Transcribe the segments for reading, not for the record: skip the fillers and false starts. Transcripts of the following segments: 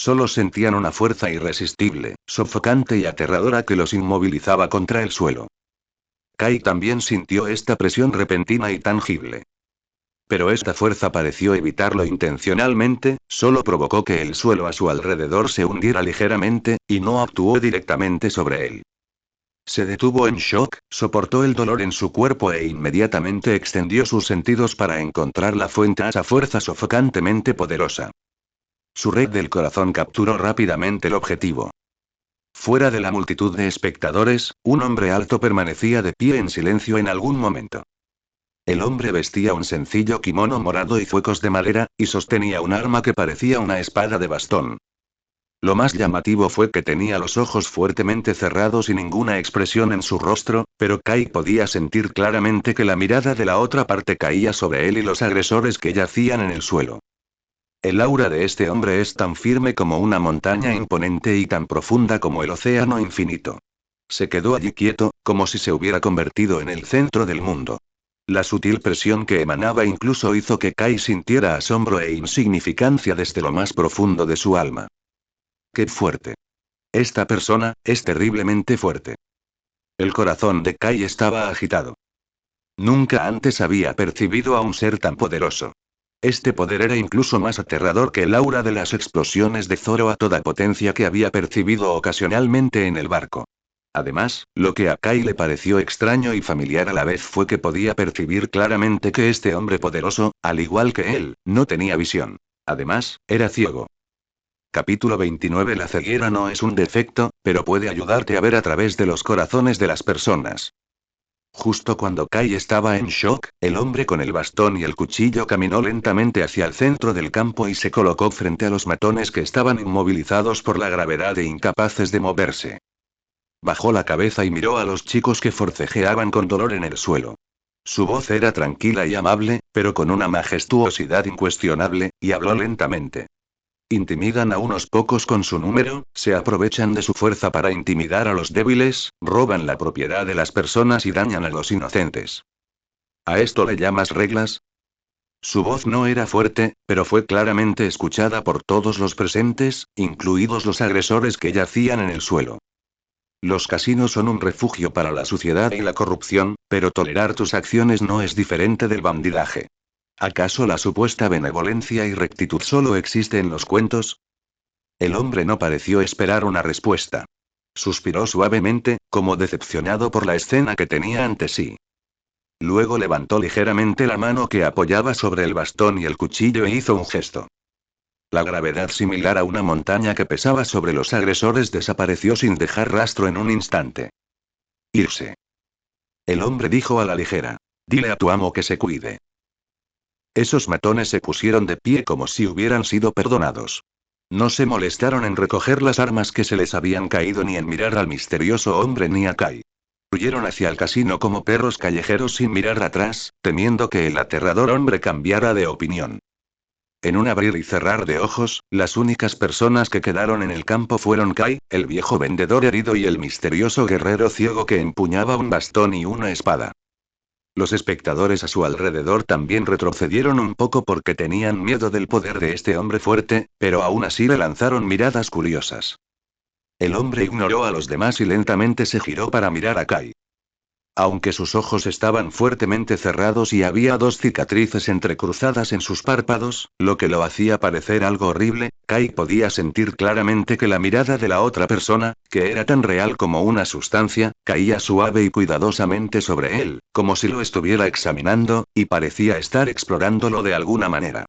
Solo sentían una fuerza irresistible, sofocante y aterradora que los inmovilizaba contra el suelo. Kai también sintió esta presión repentina y tangible. Pero esta fuerza pareció evitarlo intencionalmente, solo provocó que el suelo a su alrededor se hundiera ligeramente, y no actuó directamente sobre él. Se detuvo en shock, soportó el dolor en su cuerpo e inmediatamente extendió sus sentidos para encontrar la fuente a esa fuerza sofocantemente poderosa. Su red del corazón capturó rápidamente el objetivo. Fuera de la multitud de espectadores, un hombre alto permanecía de pie en silencio en algún momento. El hombre vestía un sencillo kimono morado y zuecos de madera, y sostenía un arma que parecía una espada de bastón. Lo más llamativo fue que tenía los ojos fuertemente cerrados y ninguna expresión en su rostro, pero Kai podía sentir claramente que la mirada de la otra parte caía sobre él y los agresores que yacían en el suelo. El aura de este hombre es tan firme como una montaña imponente y tan profunda como el océano infinito. Se quedó allí quieto, como si se hubiera convertido en el centro del mundo. La sutil presión que emanaba incluso hizo que Kai sintiera asombro e insignificancia desde lo más profundo de su alma. ¡Qué fuerte! Esta persona, es terriblemente fuerte. El corazón de Kai estaba agitado. Nunca antes había percibido a un ser tan poderoso. Este poder era incluso más aterrador que el aura de las explosiones de Zoro a toda potencia que había percibido ocasionalmente en el barco. Además, lo que a Kai le pareció extraño y familiar a la vez fue que podía percibir claramente que este hombre poderoso, al igual que él, no tenía visión. Además, era ciego. Capítulo 29. La ceguera no es un defecto, pero puede ayudarte a ver a través de los corazones de las personas. Justo cuando Kai estaba en shock, el hombre con el bastón y el cuchillo caminó lentamente hacia el centro del campo y se colocó frente a los matones que estaban inmovilizados por la gravedad e incapaces de moverse. Bajó la cabeza y miró a los chicos que forcejeaban con dolor en el suelo. Su voz era tranquila y amable, pero con una majestuosidad incuestionable, y habló lentamente. Intimidan a unos pocos con su número, se aprovechan de su fuerza para intimidar a los débiles, roban la propiedad de las personas y dañan a los inocentes. ¿A esto le llamas reglas? Su voz no era fuerte, pero fue claramente escuchada por todos los presentes, incluidos los agresores que yacían en el suelo. Los casinos son un refugio para la suciedad y la corrupción, pero tolerar tus acciones no es diferente del bandidaje. ¿Acaso la supuesta benevolencia y rectitud solo existe en los cuentos? El hombre no pareció esperar una respuesta. Suspiró suavemente, como decepcionado por la escena que tenía ante sí. Luego levantó ligeramente la mano que apoyaba sobre el bastón y el cuchillo e hizo un gesto. La gravedad similar a una montaña que pesaba sobre los agresores desapareció sin dejar rastro en un instante. Irse. El hombre dijo a la ligera. Dile a tu amo que se cuide. Esos matones se pusieron de pie como si hubieran sido perdonados. No se molestaron en recoger las armas que se les habían caído ni en mirar al misterioso hombre ni a Kai. Huyeron hacia el casino como perros callejeros sin mirar atrás, temiendo que el aterrador hombre cambiara de opinión. En un abrir y cerrar de ojos, las únicas personas que quedaron en el campo fueron Kai, el viejo vendedor herido y el misterioso guerrero ciego que empuñaba un bastón y una espada. Los espectadores a su alrededor también retrocedieron un poco porque tenían miedo del poder de este hombre fuerte, pero aún así le lanzaron miradas curiosas. El hombre ignoró a los demás y lentamente se giró para mirar a Kai. Aunque sus ojos estaban fuertemente cerrados y había dos cicatrices entrecruzadas en sus párpados, lo que lo hacía parecer algo horrible, Kai podía sentir claramente que la mirada de la otra persona, que era tan real como una sustancia, caía suave y cuidadosamente sobre él, como si lo estuviera examinando, y parecía estar explorándolo de alguna manera.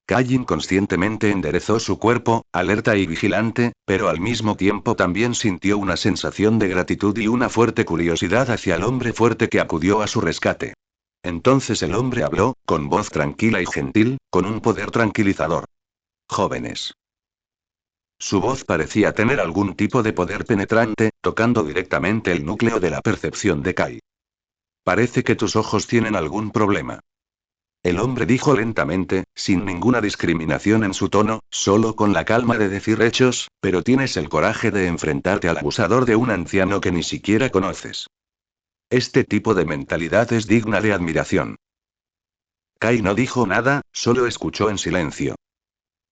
Kai inconscientemente enderezó su cuerpo, alerta y vigilante, pero al mismo tiempo también sintió una sensación de gratitud y una fuerte curiosidad hacia el hombre fuerte que acudió a su rescate. Entonces el hombre habló, con voz tranquila y gentil, con un poder tranquilizador. Jóvenes. Su voz parecía tener algún tipo de poder penetrante, tocando directamente el núcleo de la percepción de Kai. Parece que tus ojos tienen algún problema. El hombre dijo lentamente, sin ninguna discriminación en su tono, solo con la calma de decir hechos, pero tienes el coraje de enfrentarte al abusador de un anciano que ni siquiera conoces. Este tipo de mentalidad es digna de admiración. Kai no dijo nada, solo escuchó en silencio.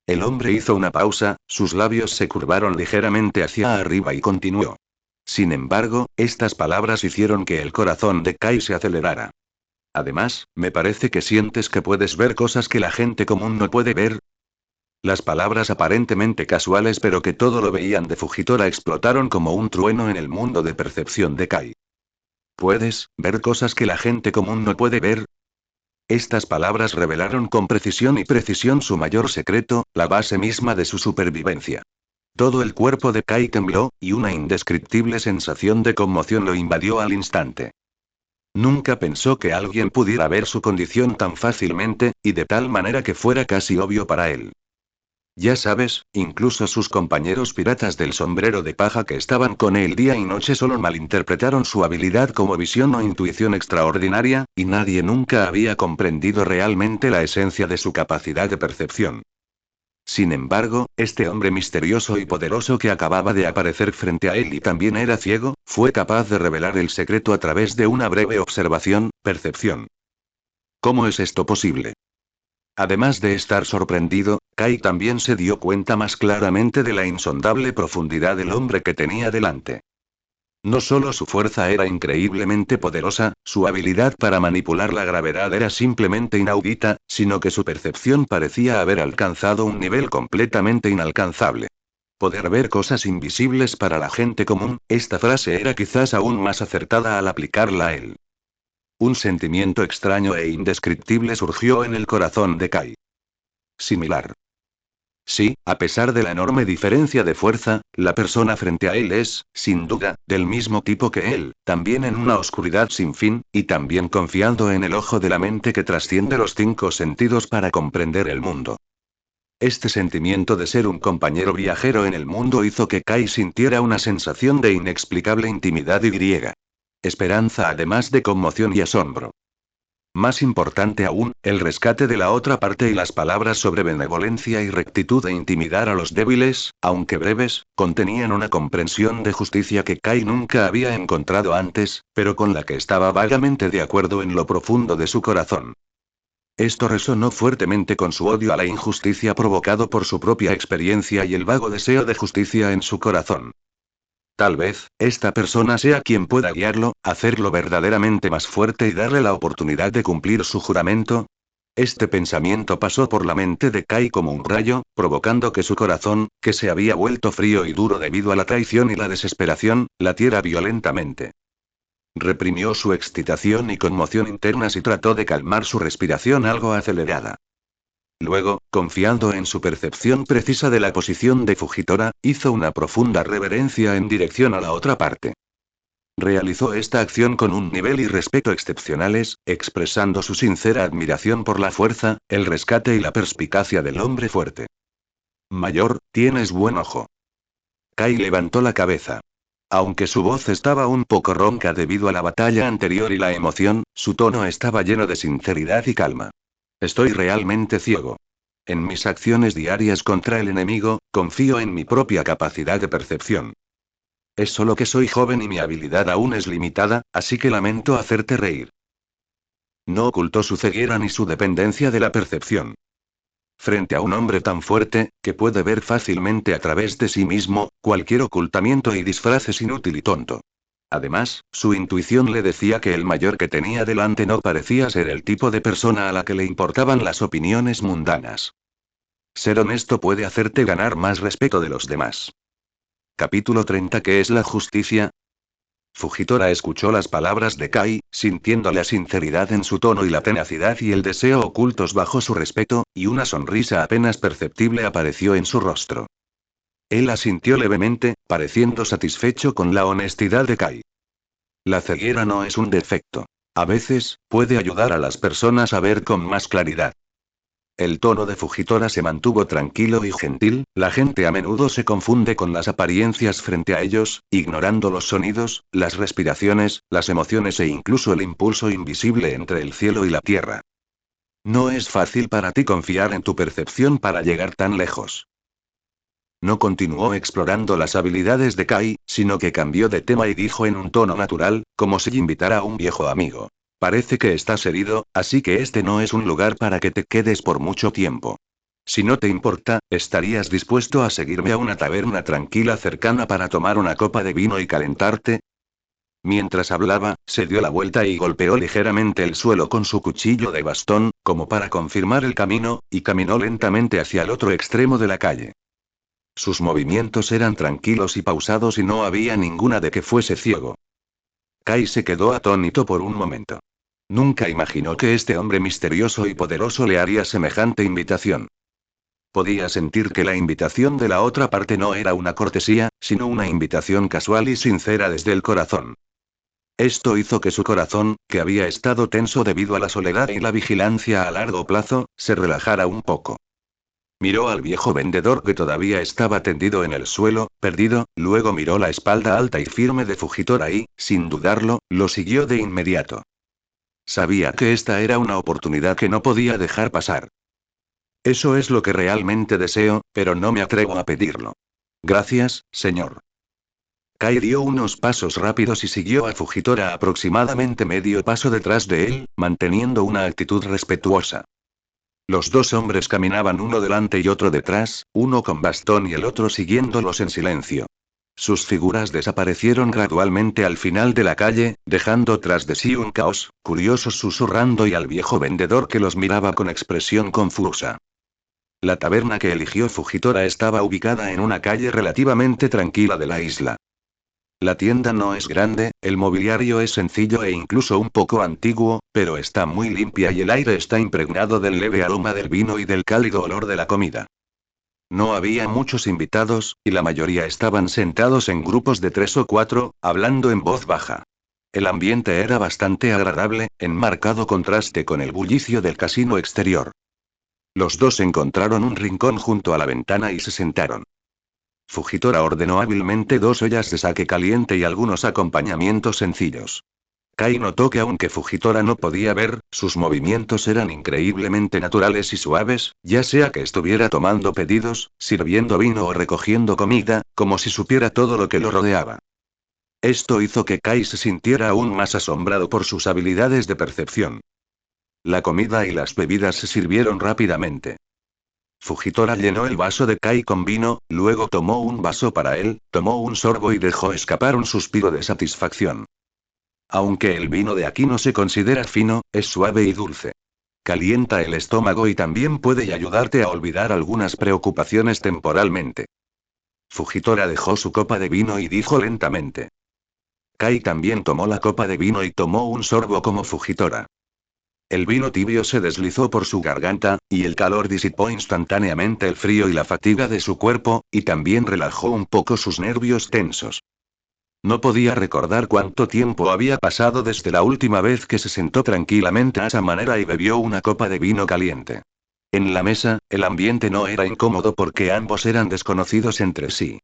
El hombre hizo una pausa, sus labios se curvaron ligeramente hacia arriba y continuó. Sin embargo, estas palabras hicieron que el corazón de Kai se acelerara. Además, me parece que sientes que puedes ver cosas que la gente común no puede ver. Las palabras aparentemente casuales pero que todo lo veían de Fujitora explotaron como un trueno en el mundo de percepción de Kai. ¿Puedes ver cosas que la gente común no puede ver? Estas palabras revelaron con precisión su mayor secreto, la base misma de su supervivencia. Todo el cuerpo de Kai tembló, y una indescriptible sensación de conmoción lo invadió al instante. Nunca pensó que alguien pudiera ver su condición tan fácilmente, y de tal manera que fuera casi obvio para él. Ya sabes, incluso sus compañeros piratas del sombrero de paja que estaban con él día y noche solo malinterpretaron su habilidad como visión o intuición extraordinaria, y nadie nunca había comprendido realmente la esencia de su capacidad de percepción. Sin embargo, este hombre misterioso y poderoso que acababa de aparecer frente a él y también era ciego, fue capaz de revelar el secreto a través de una breve observación, percepción. ¿Cómo es esto posible? Además de estar sorprendido, Kai también se dio cuenta más claramente de la insondable profundidad del hombre que tenía delante. No solo su fuerza era increíblemente poderosa, su habilidad para manipular la gravedad era simplemente inaudita, sino que su percepción parecía haber alcanzado un nivel completamente inalcanzable. Poder ver cosas invisibles para la gente común, esta frase era quizás aún más acertada al aplicarla a él. Un sentimiento extraño e indescriptible surgió en el corazón de Kai. Similar. Sí, a pesar de la enorme diferencia de fuerza, la persona frente a él es, sin duda, del mismo tipo que él, también en una oscuridad sin fin, y también confiando en el ojo de la mente que trasciende los 5 sentidos para comprender el mundo. Este sentimiento de ser un compañero viajero en el mundo hizo que Kai sintiera una sensación de inexplicable intimidad y griega. Esperanza además de conmoción y asombro. Más importante aún, el rescate de la otra parte y las palabras sobre benevolencia y rectitud e intimidar a los débiles, aunque breves, contenían una comprensión de justicia que Kai nunca había encontrado antes, pero con la que estaba vagamente de acuerdo en lo profundo de su corazón. Esto resonó fuertemente con su odio a la injusticia provocado por su propia experiencia y el vago deseo de justicia en su corazón. Tal vez, esta persona sea quien pueda guiarlo, hacerlo verdaderamente más fuerte y darle la oportunidad de cumplir su juramento. Este pensamiento pasó por la mente de Kai como un rayo, provocando que su corazón, que se había vuelto frío y duro debido a la traición y la desesperación, latiera violentamente. Reprimió su excitación y conmoción internas y trató de calmar su respiración algo acelerada. Luego, confiando en su percepción precisa de la posición de Fujitora, hizo una profunda reverencia en dirección a la otra parte. Realizó esta acción con un nivel y respeto excepcionales, expresando su sincera admiración por la fuerza, el rescate y la perspicacia del hombre fuerte. Mayor, tienes buen ojo. Kai levantó la cabeza. Aunque su voz estaba un poco ronca debido a la batalla anterior y la emoción, su tono estaba lleno de sinceridad y calma. Estoy realmente ciego. En mis acciones diarias contra el enemigo, confío en mi propia capacidad de percepción. Es solo que soy joven y mi habilidad aún es limitada, así que lamento hacerte reír. No ocultó su ceguera ni su dependencia de la percepción. Frente a un hombre tan fuerte, que puede ver fácilmente a través de sí mismo, cualquier ocultamiento y disfraz es inútil y tonto. Además, su intuición le decía que el mayor que tenía delante no parecía ser el tipo de persona a la que le importaban las opiniones mundanas. Ser honesto puede hacerte ganar más respeto de los demás. Capítulo 30. ¿Qué es la justicia? Fujitora escuchó las palabras de Kai, sintiendo la sinceridad en su tono y la tenacidad y el deseo ocultos bajo su respeto, y una sonrisa apenas perceptible apareció en su rostro. Él asintió levemente, pareciendo satisfecho con la honestidad de Kai. La ceguera no es un defecto. A veces, puede ayudar a las personas a ver con más claridad. El tono de Fujitora se mantuvo tranquilo y gentil, la gente a menudo se confunde con las apariencias frente a ellos, ignorando los sonidos, las respiraciones, las emociones e incluso el impulso invisible entre el cielo y la tierra. No es fácil para ti confiar en tu percepción para llegar tan lejos. No continuó explorando las habilidades de Kai, sino que cambió de tema y dijo en un tono natural, como si invitara a un viejo amigo. Parece que estás herido, así que este no es un lugar para que te quedes por mucho tiempo. Si no te importa, ¿estarías dispuesto a seguirme a una taberna tranquila cercana para tomar una copa de vino y calentarte? Mientras hablaba, se dio la vuelta y golpeó ligeramente el suelo con su cuchillo de bastón, como para confirmar el camino, y caminó lentamente hacia el otro extremo de la calle. Sus movimientos eran tranquilos y pausados y no había ninguna de que fuese ciego. Kai se quedó atónito por un momento. Nunca imaginó que este hombre misterioso y poderoso le haría semejante invitación. Podía sentir que la invitación de la otra parte no era una cortesía, sino una invitación casual y sincera desde el corazón. Esto hizo que su corazón, que había estado tenso debido a la soledad y la vigilancia a largo plazo, se relajara un poco. Miró al viejo vendedor que todavía estaba tendido en el suelo, perdido, luego miró la espalda alta y firme de Fujitora y, sin dudarlo, lo siguió de inmediato. Sabía que esta era una oportunidad que no podía dejar pasar. Eso es lo que realmente deseo, pero no me atrevo a pedirlo. Gracias, señor. Kai dio unos pasos rápidos y siguió a Fujitora aproximadamente medio paso detrás de él, manteniendo una actitud respetuosa. Los dos hombres caminaban uno delante y otro detrás, uno con bastón y el otro siguiéndolos en silencio. Sus figuras desaparecieron gradualmente al final de la calle, dejando tras de sí un caos, curiosos susurrando y al viejo vendedor que los miraba con expresión confusa. La taberna que eligió Fujitora estaba ubicada en una calle relativamente tranquila de la isla. La tienda no es grande, el mobiliario es sencillo e incluso un poco antiguo, pero está muy limpia y el aire está impregnado del leve aroma del vino y del cálido olor de la comida. No había muchos invitados, y la mayoría estaban sentados en grupos de 3 o 4, hablando en voz baja. El ambiente era bastante agradable, en marcado contraste con el bullicio del casino exterior. Los dos encontraron un rincón junto a la ventana y se sentaron. Fujitora ordenó hábilmente 2 ollas de sake caliente y algunos acompañamientos sencillos. Kai notó que aunque Fujitora no podía ver, sus movimientos eran increíblemente naturales y suaves, ya sea que estuviera tomando pedidos, sirviendo vino o recogiendo comida, como si supiera todo lo que lo rodeaba. Esto hizo que Kai se sintiera aún más asombrado por sus habilidades de percepción. La comida y las bebidas se sirvieron rápidamente. Fujitora llenó el vaso de Kai con vino, luego tomó un vaso para él, tomó un sorbo y dejó escapar un suspiro de satisfacción. Aunque el vino de aquí no se considera fino, es suave y dulce. Calienta el estómago y también puede ayudarte a olvidar algunas preocupaciones temporalmente. Fujitora dejó su copa de vino y dijo lentamente. Kai también tomó la copa de vino y tomó un sorbo como Fujitora. El vino tibio se deslizó por su garganta, y el calor disipó instantáneamente el frío y la fatiga de su cuerpo, y también relajó un poco sus nervios tensos. No podía recordar cuánto tiempo había pasado desde la última vez que se sentó tranquilamente a esa manera y bebió una copa de vino caliente. En la mesa, el ambiente no era incómodo porque ambos eran desconocidos entre sí.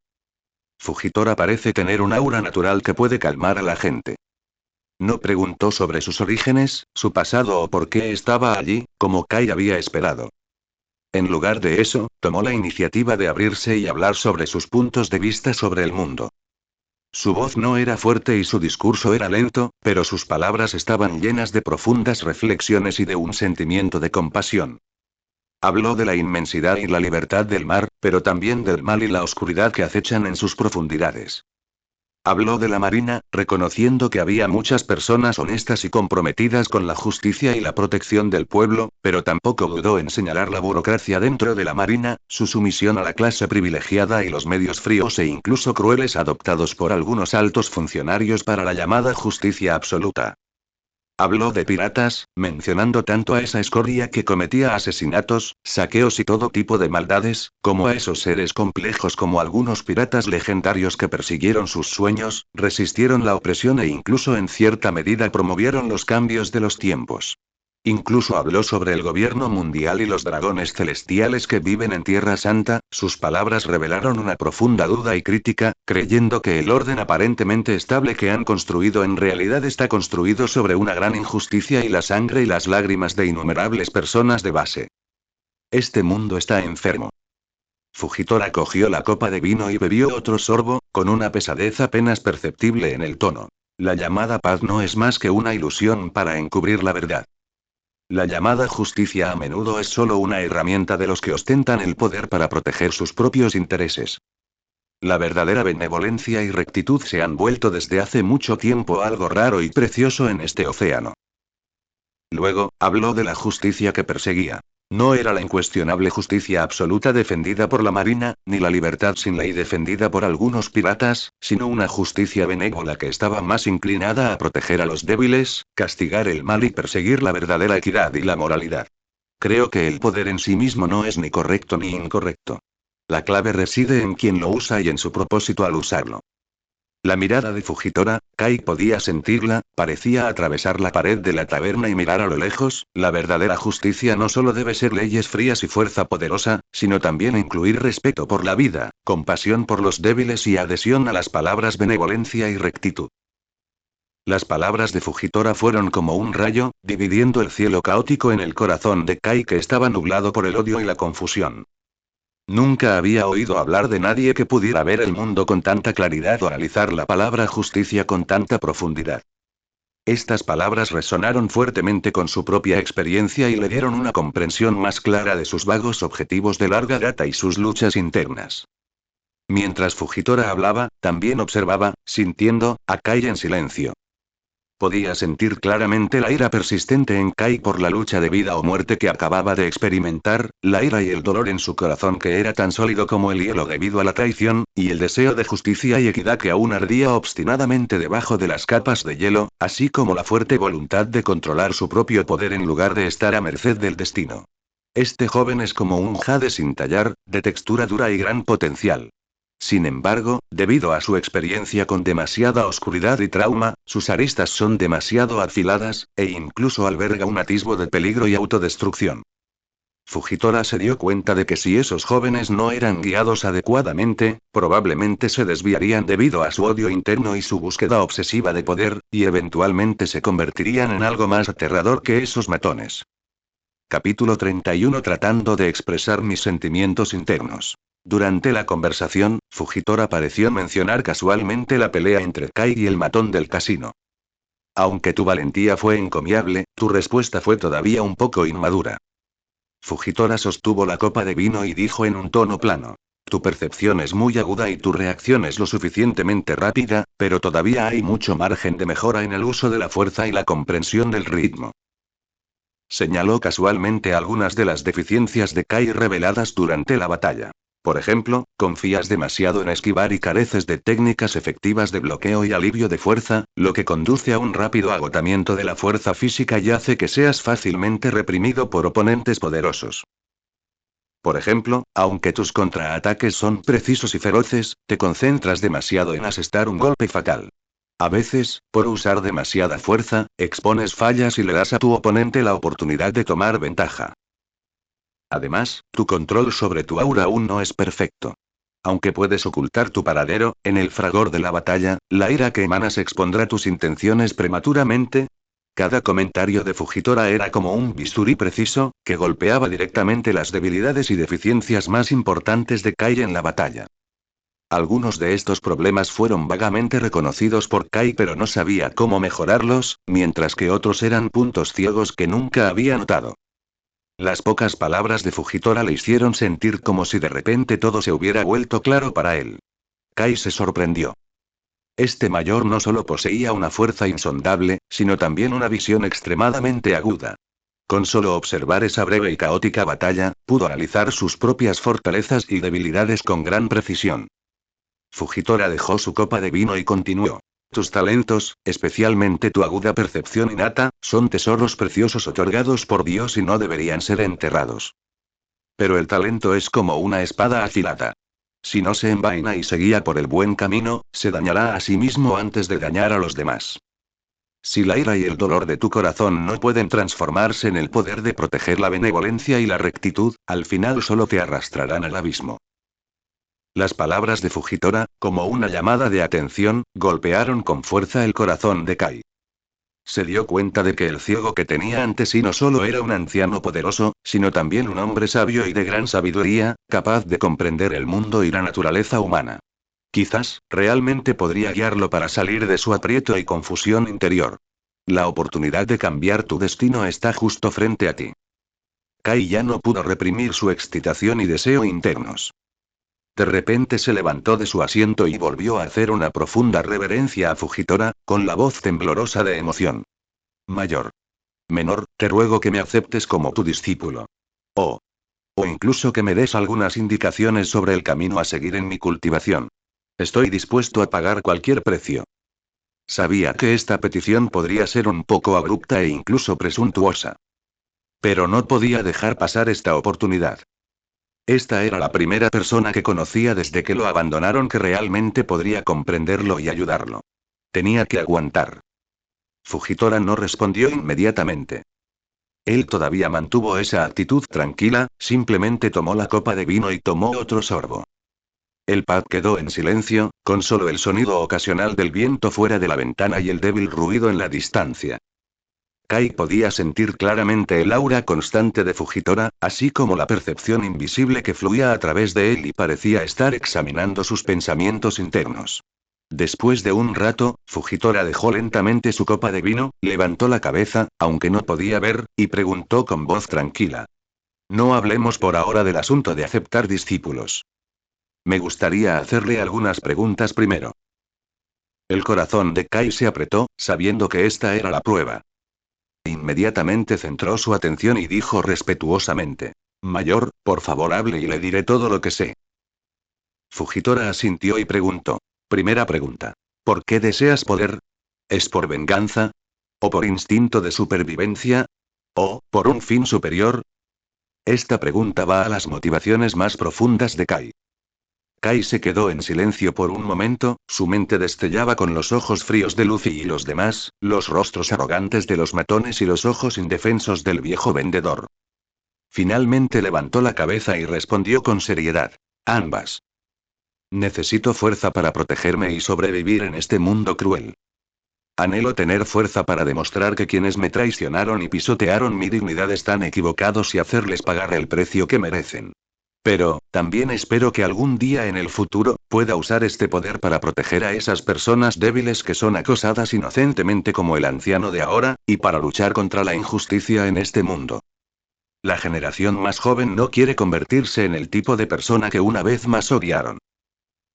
Fujitora parece tener un aura natural que puede calmar a la gente. No preguntó sobre sus orígenes, su pasado o por qué estaba allí, como Kai había esperado. En lugar de eso, tomó la iniciativa de abrirse y hablar sobre sus puntos de vista sobre el mundo. Su voz no era fuerte y su discurso era lento, pero sus palabras estaban llenas de profundas reflexiones y de un sentimiento de compasión. Habló de la inmensidad y la libertad del mar, pero también del mal y la oscuridad que acechan en sus profundidades. Habló de la Marina, reconociendo que había muchas personas honestas y comprometidas con la justicia y la protección del pueblo, pero tampoco dudó en señalar la burocracia dentro de la Marina, su sumisión a la clase privilegiada y los medios fríos e incluso crueles adoptados por algunos altos funcionarios para la llamada justicia absoluta. Habló de piratas, mencionando tanto a esa escoria que cometía asesinatos, saqueos y todo tipo de maldades, como a esos seres complejos como algunos piratas legendarios que persiguieron sus sueños, resistieron la opresión e incluso en cierta medida promovieron los cambios de los tiempos. Incluso habló sobre el gobierno mundial y los dragones celestiales que viven en Tierra Santa, sus palabras revelaron una profunda duda y crítica, creyendo que el orden aparentemente estable que han construido en realidad está construido sobre una gran injusticia y la sangre y las lágrimas de innumerables personas de base. Este mundo está enfermo. Fujitora cogió la copa de vino y bebió otro sorbo, con una pesadez apenas perceptible en el tono. La llamada paz no es más que una ilusión para encubrir la verdad. La llamada justicia a menudo es solo una herramienta de los que ostentan el poder para proteger sus propios intereses. La verdadera benevolencia y rectitud se han vuelto desde hace mucho tiempo algo raro y precioso en este océano. Luego, habló de la justicia que perseguía. No era la incuestionable justicia absoluta defendida por la Marina, ni la libertad sin ley defendida por algunos piratas, sino una justicia benévola que estaba más inclinada a proteger a los débiles, castigar el mal y perseguir la verdadera equidad y la moralidad. Creo que el poder en sí mismo no es ni correcto ni incorrecto. La clave reside en quien lo usa y en su propósito al usarlo. La mirada de Fujitora, Kai podía sentirla, parecía atravesar la pared de la taberna y mirar a lo lejos. La verdadera justicia no solo debe ser leyes frías y fuerza poderosa, sino también incluir respeto por la vida, compasión por los débiles y adhesión a las palabras benevolencia y rectitud. Las palabras de Fujitora fueron como un rayo, dividiendo el cielo caótico en el corazón de Kai que estaba nublado por el odio y la confusión. Nunca había oído hablar de nadie que pudiera ver el mundo con tanta claridad o analizar la palabra justicia con tanta profundidad. Estas palabras resonaron fuertemente con su propia experiencia y le dieron una comprensión más clara de sus vagos objetivos de larga data y sus luchas internas. Mientras Fujitora hablaba, también observaba, sintiendo, a Kai en silencio. Podía sentir claramente la ira persistente en Kai por la lucha de vida o muerte que acababa de experimentar, la ira y el dolor en su corazón que era tan sólido como el hielo debido a la traición, y el deseo de justicia y equidad que aún ardía obstinadamente debajo de las capas de hielo, así como la fuerte voluntad de controlar su propio poder en lugar de estar a merced del destino. Este joven es como un jade sin tallar, de textura dura y gran potencial. Sin embargo, debido a su experiencia con demasiada oscuridad y trauma, sus aristas son demasiado afiladas, e incluso alberga un atisbo de peligro y autodestrucción. Fujitora se dio cuenta de que si esos jóvenes no eran guiados adecuadamente, probablemente se desviarían debido a su odio interno y su búsqueda obsesiva de poder, y eventualmente se convertirían en algo más aterrador que esos matones. Capítulo 31. Tratando de expresar mis sentimientos internos. Durante la conversación, Fujitora pareció mencionar casualmente la pelea entre Kai y el matón del casino. Aunque tu valentía fue encomiable, tu respuesta fue todavía un poco inmadura. Fujitora sostuvo la copa de vino y dijo en un tono plano. Tu percepción es muy aguda y tu reacción es lo suficientemente rápida, pero todavía hay mucho margen de mejora en el uso de la fuerza y la comprensión del ritmo. Señaló casualmente algunas de las deficiencias de Kai reveladas durante la batalla. Por ejemplo, confías demasiado en esquivar y careces de técnicas efectivas de bloqueo y alivio de fuerza, lo que conduce a un rápido agotamiento de la fuerza física y hace que seas fácilmente reprimido por oponentes poderosos. Por ejemplo, aunque tus contraataques son precisos y feroces, te concentras demasiado en asestar un golpe fatal. A veces, por usar demasiada fuerza, expones fallas y le das a tu oponente la oportunidad de tomar ventaja. Además, tu control sobre tu aura aún no es perfecto. Aunque puedes ocultar tu paradero, en el fragor de la batalla, la ira que emanas expondrá tus intenciones prematuramente. Cada comentario de Fujitora era como un bisturí preciso, que golpeaba directamente las debilidades y deficiencias más importantes de Kai en la batalla. Algunos de estos problemas fueron vagamente reconocidos por Kai pero no sabía cómo mejorarlos, mientras que otros eran puntos ciegos que nunca había notado. Las pocas palabras de Fujitora le hicieron sentir como si de repente todo se hubiera vuelto claro para él. Kai se sorprendió. Este mayor no solo poseía una fuerza insondable, sino también una visión extremadamente aguda. Con solo observar esa breve y caótica batalla, pudo analizar sus propias fortalezas y debilidades con gran precisión. Fujitora dejó su copa de vino y continuó. Tus talentos, especialmente tu aguda percepción innata, son tesoros preciosos otorgados por Dios y no deberían ser enterrados. Pero el talento es como una espada afilada. Si no se envaina y se guía por el buen camino, se dañará a sí mismo antes de dañar a los demás. Si la ira y el dolor de tu corazón no pueden transformarse en el poder de proteger la benevolencia y la rectitud, al final solo te arrastrarán al abismo. Las palabras de Fujitora, como una llamada de atención, golpearon con fuerza el corazón de Kai. Se dio cuenta de que el ciego que tenía ante sí no solo era un anciano poderoso, sino también un hombre sabio y de gran sabiduría, capaz de comprender el mundo y la naturaleza humana. Quizás, realmente podría guiarlo para salir de su aprieto y confusión interior. La oportunidad de cambiar tu destino está justo frente a ti. Kai ya no pudo reprimir su excitación y deseo internos. De repente se levantó de su asiento y volvió a hacer una profunda reverencia a Fujitora, con la voz temblorosa de emoción. Mayor. Menor, te ruego que me aceptes como tu discípulo. O incluso que me des algunas indicaciones sobre el camino a seguir en mi cultivación. Estoy dispuesto a pagar cualquier precio. Sabía que esta petición podría ser un poco abrupta e incluso presuntuosa. Pero no podía dejar pasar esta oportunidad. Esta era la primera persona que conocía desde que lo abandonaron que realmente podría comprenderlo y ayudarlo. Tenía que aguantar. Fujitora no respondió inmediatamente. Él todavía mantuvo esa actitud tranquila, simplemente tomó la copa de vino y tomó otro sorbo. El pub quedó en silencio, con solo el sonido ocasional del viento fuera de la ventana y el débil ruido en la distancia. Kai podía sentir claramente el aura constante de Fujitora, así como la percepción invisible que fluía a través de él y parecía estar examinando sus pensamientos internos. Después de un rato, Fujitora dejó lentamente su copa de vino, levantó la cabeza, aunque no podía ver, y preguntó con voz tranquila. No hablemos por ahora del asunto de aceptar discípulos. Me gustaría hacerle algunas preguntas primero. El corazón de Kai se apretó, sabiendo que esta era la prueba. Inmediatamente centró su atención y dijo respetuosamente. Mayor, por favor hable y le diré todo lo que sé. Fujitora asintió y preguntó. Primera pregunta. ¿Por qué deseas poder? ¿Es por venganza? ¿O por instinto de supervivencia? ¿O, por un fin superior? Esta pregunta va a las motivaciones más profundas de Kai. Kai se quedó en silencio por un momento, su mente destellaba con los ojos fríos de Luffy y los demás, los rostros arrogantes de los matones y los ojos indefensos del viejo vendedor. Finalmente levantó la cabeza y respondió con seriedad. Ambas. Necesito fuerza para protegerme y sobrevivir en este mundo cruel. Anhelo tener fuerza para demostrar que quienes me traicionaron y pisotearon mi dignidad están equivocados y hacerles pagar el precio que merecen. Pero, también espero que algún día en el futuro, pueda usar este poder para proteger a esas personas débiles que son acosadas inocentemente como el anciano de ahora, y para luchar contra la injusticia en este mundo. La generación más joven no quiere convertirse en el tipo de persona que una vez más odiaron.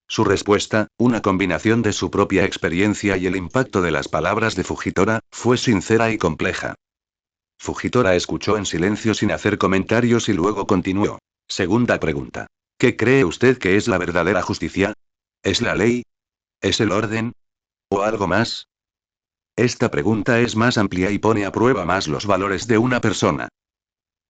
Su respuesta, una combinación de su propia experiencia y el impacto de las palabras de Fujitora, fue sincera y compleja. Fujitora escuchó en silencio sin hacer comentarios y luego continuó. Segunda pregunta. ¿Qué cree usted que es la verdadera justicia? ¿Es la ley? ¿Es el orden? ¿O algo más? Esta pregunta es más amplia y pone a prueba más los valores de una persona.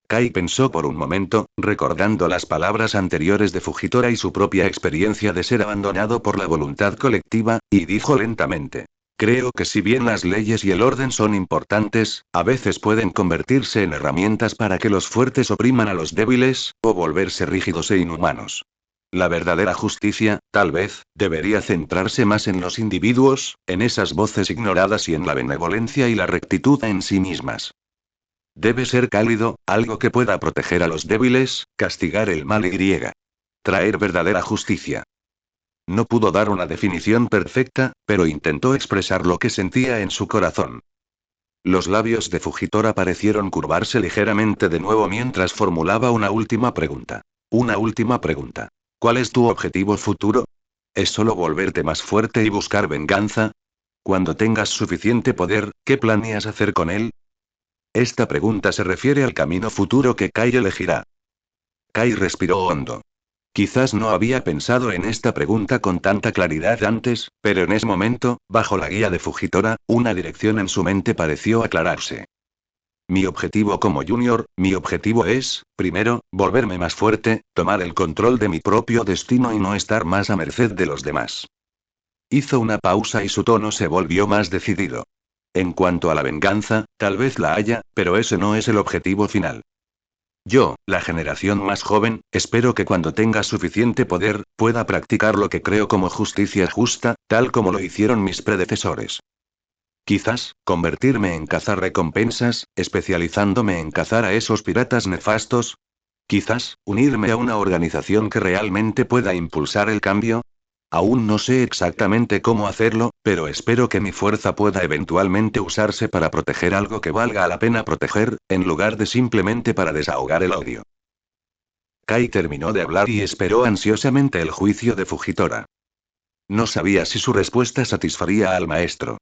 Kai pensó por un momento, recordando las palabras anteriores de Fujitora y su propia experiencia de ser abandonado por la voluntad colectiva, y dijo lentamente. Creo que si bien las leyes y el orden son importantes, a veces pueden convertirse en herramientas para que los fuertes opriman a los débiles, o volverse rígidos e inhumanos. La verdadera justicia, tal vez, debería centrarse más en los individuos, en esas voces ignoradas y en la benevolencia y la rectitud en sí mismas. Debe ser cálido, algo que pueda proteger a los débiles, castigar el mal y traer verdadera justicia. No pudo dar una definición perfecta, pero intentó expresar lo que sentía en su corazón. Los labios de Fujitora parecieron curvarse ligeramente de nuevo mientras formulaba una última pregunta. Una última pregunta. ¿Cuál es tu objetivo futuro? ¿Es solo volverte más fuerte y buscar venganza? Cuando tengas suficiente poder, ¿qué planeas hacer con él? Esta pregunta se refiere al camino futuro que Kai elegirá. Kai respiró hondo. Quizás no había pensado en esta pregunta con tanta claridad antes, pero en ese momento, bajo la guía de Fujitora, una dirección en su mente pareció aclararse. Mi objetivo como Junior, mi objetivo es, primero, volverme más fuerte, tomar el control de mi propio destino y no estar más a merced de los demás. Hizo una pausa y su tono se volvió más decidido. En cuanto a la venganza, tal vez la haya, pero ese no es el objetivo final. Yo, la generación más joven, espero que cuando tenga suficiente poder, pueda practicar lo que creo como justicia justa, tal como lo hicieron mis predecesores. Quizás, convertirme en cazarrecompensas, especializándome en cazar a esos piratas nefastos. Quizás, unirme a una organización que realmente pueda impulsar el cambio. Aún no sé exactamente cómo hacerlo, pero espero que mi fuerza pueda eventualmente usarse para proteger algo que valga la pena proteger, en lugar de simplemente para desahogar el odio. Kai terminó de hablar y esperó ansiosamente el juicio de Fujitora. No sabía si su respuesta satisfaría al maestro.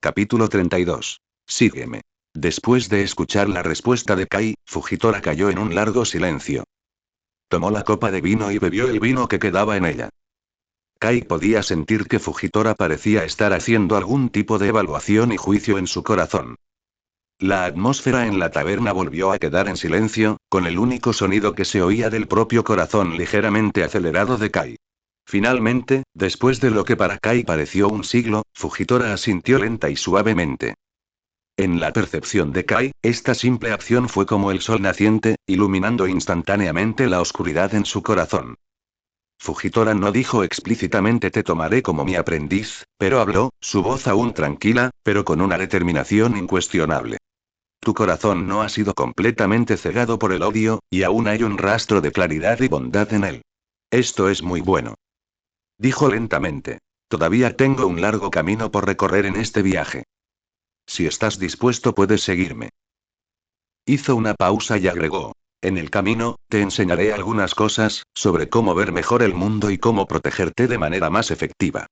Capítulo 32. Sígueme. Después de escuchar la respuesta de Kai, Fujitora cayó en un largo silencio. Tomó la copa de vino y bebió el vino que quedaba en ella. Kai podía sentir que Fujitora parecía estar haciendo algún tipo de evaluación y juicio en su corazón. La atmósfera en la taberna volvió a quedar en silencio, con el único sonido que se oía del propio corazón ligeramente acelerado de Kai. Finalmente, después de lo que para Kai pareció un siglo, Fujitora asintió lenta y suavemente. En la percepción de Kai, esta simple acción fue como el sol naciente, iluminando instantáneamente la oscuridad en su corazón. Fujitora no dijo explícitamente te tomaré como mi aprendiz, pero habló, su voz aún tranquila, pero con una determinación incuestionable. Tu corazón no ha sido completamente cegado por el odio, y aún hay un rastro de claridad y bondad en él. Esto es muy bueno. Dijo lentamente. Todavía tengo un largo camino por recorrer en este viaje. Si estás dispuesto puedes seguirme. Hizo una pausa y agregó. En el camino, te enseñaré algunas cosas, sobre cómo ver mejor el mundo y cómo protegerte de manera más efectiva.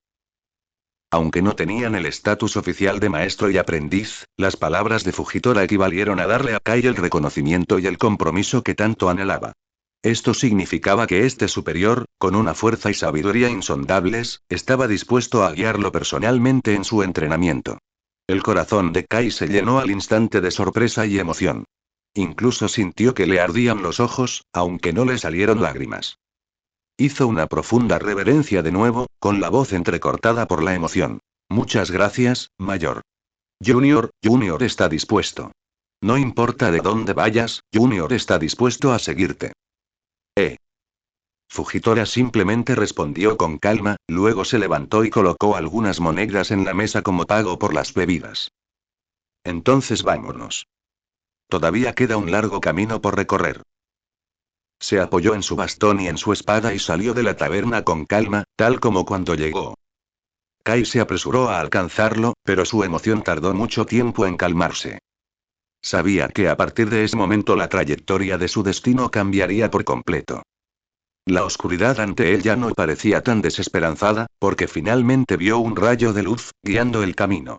Aunque no tenían el estatus oficial de maestro y aprendiz, las palabras de Fujitora equivalieron a darle a Kai el reconocimiento y el compromiso que tanto anhelaba. Esto significaba que este superior, con una fuerza y sabiduría insondables, estaba dispuesto a guiarlo personalmente en su entrenamiento. El corazón de Kai se llenó al instante de sorpresa y emoción. Incluso sintió que le ardían los ojos, aunque no le salieron lágrimas. Hizo una profunda reverencia de nuevo, con la voz entrecortada por la emoción. Muchas gracias, mayor. Junior está dispuesto. No importa de dónde vayas, Junior está dispuesto a seguirte. Fujitora simplemente respondió con calma, luego se levantó y colocó algunas monedas en la mesa como pago por las bebidas. Entonces vámonos. Todavía queda un largo camino por recorrer. Se apoyó en su bastón y en su espada y salió de la taberna con calma, tal como cuando llegó. Kai se apresuró a alcanzarlo, pero su emoción tardó mucho tiempo en calmarse. Sabía que a partir de ese momento la trayectoria de su destino cambiaría por completo. La oscuridad ante él ya no parecía tan desesperanzada, porque finalmente vio un rayo de luz, guiando el camino.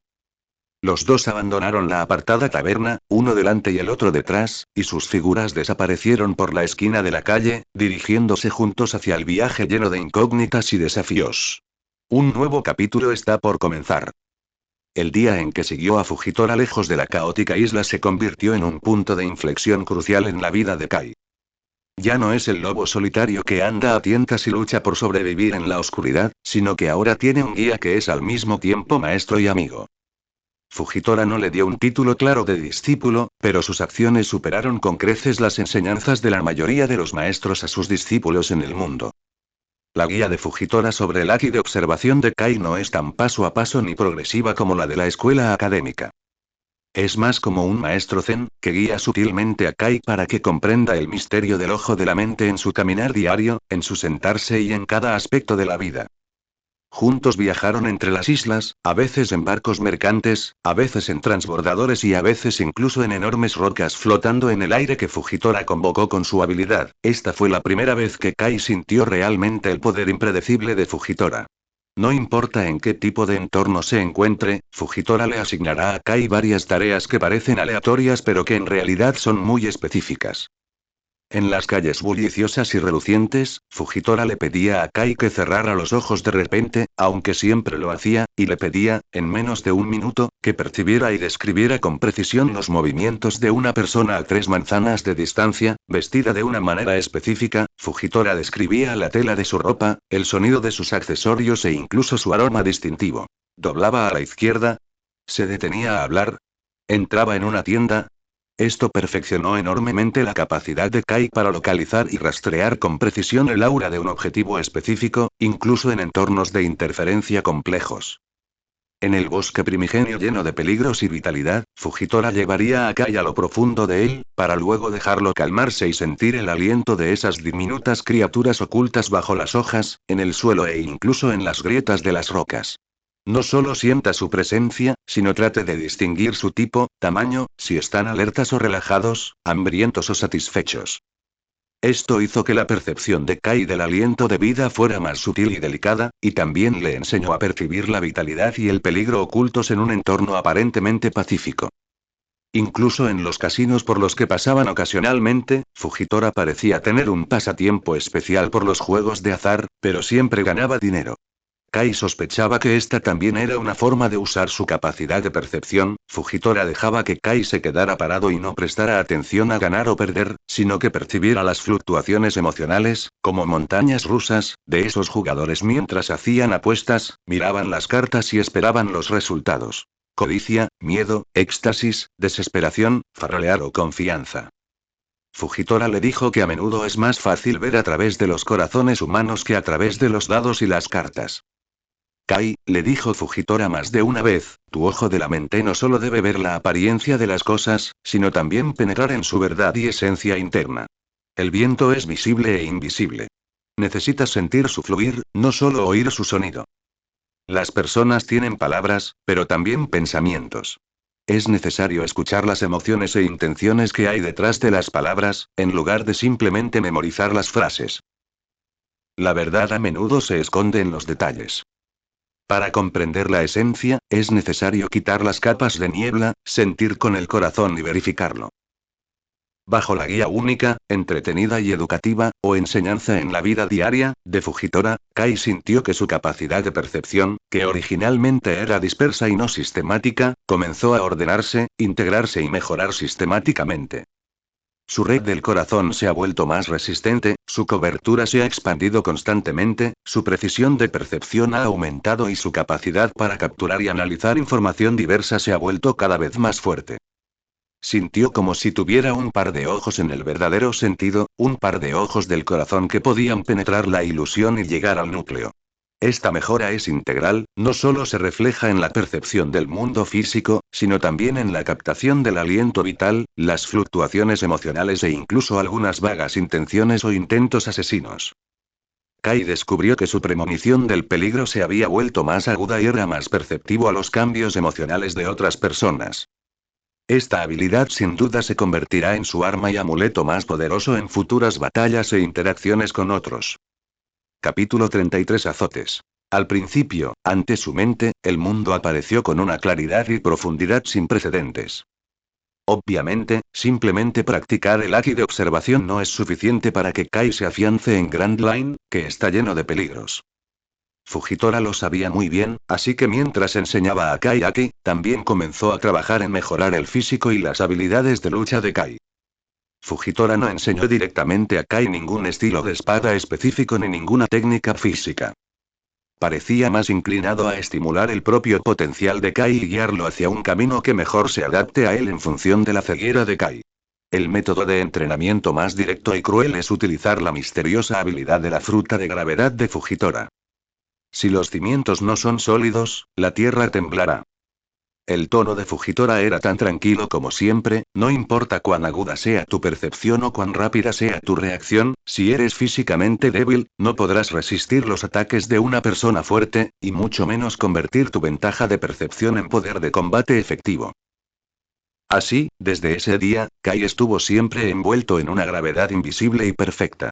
Los dos abandonaron la apartada taberna, uno delante y el otro detrás, y sus figuras desaparecieron por la esquina de la calle, dirigiéndose juntos hacia el viaje lleno de incógnitas y desafíos. Un nuevo capítulo está por comenzar. El día en que siguió a Fujitora lejos de la caótica isla se convirtió en un punto de inflexión crucial en la vida de Kai. Ya no es el lobo solitario que anda a tientas y lucha por sobrevivir en la oscuridad, sino que ahora tiene un guía que es al mismo tiempo maestro y amigo. Fujitora no le dio un título claro de discípulo, pero sus acciones superaron con creces las enseñanzas de la mayoría de los maestros a sus discípulos en el mundo. La guía de Fujitora sobre el Aki de observación de Kai no es tan paso a paso ni progresiva como la de la escuela académica. Es más como un maestro zen, que guía sutilmente a Kai para que comprenda el misterio del ojo de la mente en su caminar diario, en su sentarse y en cada aspecto de la vida. Juntos viajaron entre las islas, a veces en barcos mercantes, a veces en transbordadores y a veces incluso en enormes rocas flotando en el aire que Fujitora convocó con su habilidad. Esta fue la primera vez que Kai sintió realmente el poder impredecible de Fujitora. No importa en qué tipo de entorno se encuentre, Fujitora le asignará a Kai varias tareas que parecen aleatorias pero que en realidad son muy específicas. En las calles bulliciosas y relucientes, Fujitora le pedía a Kai que cerrara los ojos de repente, aunque siempre lo hacía, y le pedía, en menos de un minuto, que percibiera y describiera con precisión los movimientos de una persona a 3 manzanas de distancia, vestida de una manera específica. Fujitora describía la tela de su ropa, el sonido de sus accesorios e incluso su aroma distintivo. Doblaba a la izquierda. Se detenía a hablar. Entraba en una tienda. Esto perfeccionó enormemente la capacidad de Kai para localizar y rastrear con precisión el aura de un objetivo específico, incluso en entornos de interferencia complejos. En el bosque primigenio lleno de peligros y vitalidad, Fujitora llevaría a Kai a lo profundo de él, para luego dejarlo calmarse y sentir el aliento de esas diminutas criaturas ocultas bajo las hojas, en el suelo e incluso en las grietas de las rocas. No solo sienta su presencia, sino trate de distinguir su tipo, tamaño, si están alertas o relajados, hambrientos o satisfechos. Esto hizo que la percepción de Kai del aliento de vida fuera más sutil y delicada, y también le enseñó a percibir la vitalidad y el peligro ocultos en un entorno aparentemente pacífico. Incluso en los casinos por los que pasaban ocasionalmente, Fujitora parecía tener un pasatiempo especial por los juegos de azar, pero siempre ganaba dinero. Kai sospechaba que esta también era una forma de usar su capacidad de percepción. Fujitora dejaba que Kai se quedara parado y no prestara atención a ganar o perder, sino que percibiera las fluctuaciones emocionales, como montañas rusas, de esos jugadores mientras hacían apuestas, miraban las cartas y esperaban los resultados. Codicia, miedo, éxtasis, desesperación, faroleo o confianza. Fujitora le dijo que a menudo es más fácil ver a través de los corazones humanos que a través de los dados y las cartas. Kai, le dijo Fujitora más de una vez, tu ojo de la mente no solo debe ver la apariencia de las cosas, sino también penetrar en su verdad y esencia interna. El viento es visible e invisible. Necesitas sentir su fluir, no solo oír su sonido. Las personas tienen palabras, pero también pensamientos. Es necesario escuchar las emociones e intenciones que hay detrás de las palabras, en lugar de simplemente memorizar las frases. La verdad a menudo se esconde en los detalles. Para comprender la esencia, es necesario quitar las capas de niebla, sentir con el corazón y verificarlo. Bajo la guía única, entretenida y educativa, o enseñanza en la vida diaria, de Fujitora, Kai sintió que su capacidad de percepción, que originalmente era dispersa y no sistemática, comenzó a ordenarse, integrarse y mejorar sistemáticamente. Su red del corazón se ha vuelto más resistente, su cobertura se ha expandido constantemente, su precisión de percepción ha aumentado y su capacidad para capturar y analizar información diversa se ha vuelto cada vez más fuerte. Sintió como si tuviera un par de ojos en el verdadero sentido, un par de ojos del corazón que podían penetrar la ilusión y llegar al núcleo. Esta mejora es integral, no solo se refleja en la percepción del mundo físico, sino también en la captación del aliento vital, las fluctuaciones emocionales e incluso algunas vagas intenciones o intentos asesinos. Kai descubrió que su premonición del peligro se había vuelto más aguda y era más perceptivo a los cambios emocionales de otras personas. Esta habilidad sin duda se convertirá en su arma y amuleto más poderoso en futuras batallas e interacciones con otros. Capítulo 33 Azotes. Al principio, ante su mente, el mundo apareció con una claridad y profundidad sin precedentes. Obviamente, simplemente practicar el haki de observación no es suficiente para que Kai se afiance en Grand Line, que está lleno de peligros. Fujitora lo sabía muy bien, así que mientras enseñaba a Kai haki, también comenzó a trabajar en mejorar el físico y las habilidades de lucha de Kai. Fujitora no enseñó directamente a Kai ningún estilo de espada específico ni ninguna técnica física. Parecía más inclinado a estimular el propio potencial de Kai y guiarlo hacia un camino que mejor se adapte a él en función de la ceguera de Kai. El método de entrenamiento más directo y cruel es utilizar la misteriosa habilidad de la fruta de gravedad de Fujitora. Si los cimientos no son sólidos, la tierra temblará. El tono de Fujitora era tan tranquilo como siempre, no importa cuán aguda sea tu percepción o cuán rápida sea tu reacción, si eres físicamente débil, no podrás resistir los ataques de una persona fuerte, y mucho menos convertir tu ventaja de percepción en poder de combate efectivo. Así, desde ese día, Kai estuvo siempre envuelto en una gravedad invisible y perfecta.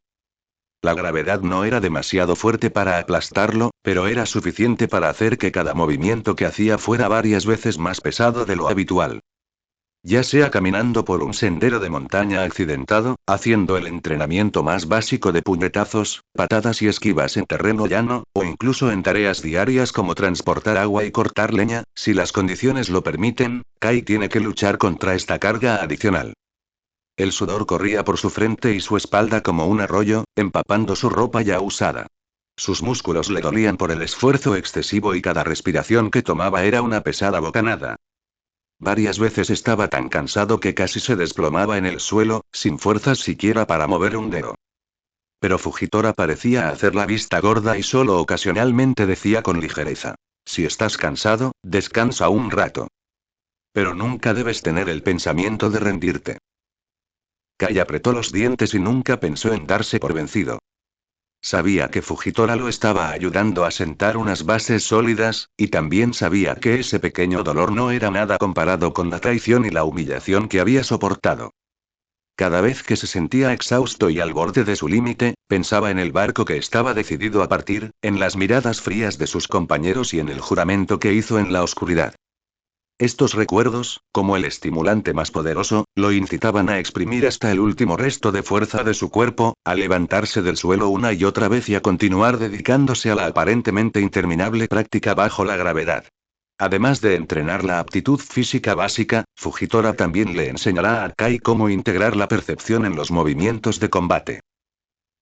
La gravedad no era demasiado fuerte para aplastarlo, pero era suficiente para hacer que cada movimiento que hacía fuera varias veces más pesado de lo habitual. Ya sea caminando por un sendero de montaña accidentado, haciendo el entrenamiento más básico de puñetazos, patadas y esquivas en terreno llano, o incluso en tareas diarias como transportar agua y cortar leña, si las condiciones lo permiten, Kai tiene que luchar contra esta carga adicional. El sudor corría por su frente y su espalda como un arroyo, empapando su ropa ya usada. Sus músculos le dolían por el esfuerzo excesivo y cada respiración que tomaba era una pesada bocanada. Varias veces estaba tan cansado que casi se desplomaba en el suelo, sin fuerzas siquiera para mover un dedo. Pero Fujitora parecía hacer la vista gorda y solo ocasionalmente decía con ligereza: Si estás cansado, descansa un rato. Pero nunca debes tener el pensamiento de rendirte. Kai apretó los dientes y nunca pensó en darse por vencido. Sabía que Fujitora lo estaba ayudando a sentar unas bases sólidas, y también sabía que ese pequeño dolor no era nada comparado con la traición y la humillación que había soportado. Cada vez que se sentía exhausto y al borde de su límite, pensaba en el barco que estaba decidido a partir, en las miradas frías de sus compañeros y en el juramento que hizo en la oscuridad. Estos recuerdos, como el estimulante más poderoso, lo incitaban a exprimir hasta el último resto de fuerza de su cuerpo, a levantarse del suelo una y otra vez y a continuar dedicándose a la aparentemente interminable práctica bajo la gravedad. Además de entrenar la aptitud física básica, Fujitora también le enseñará a Kai cómo integrar la percepción en los movimientos de combate.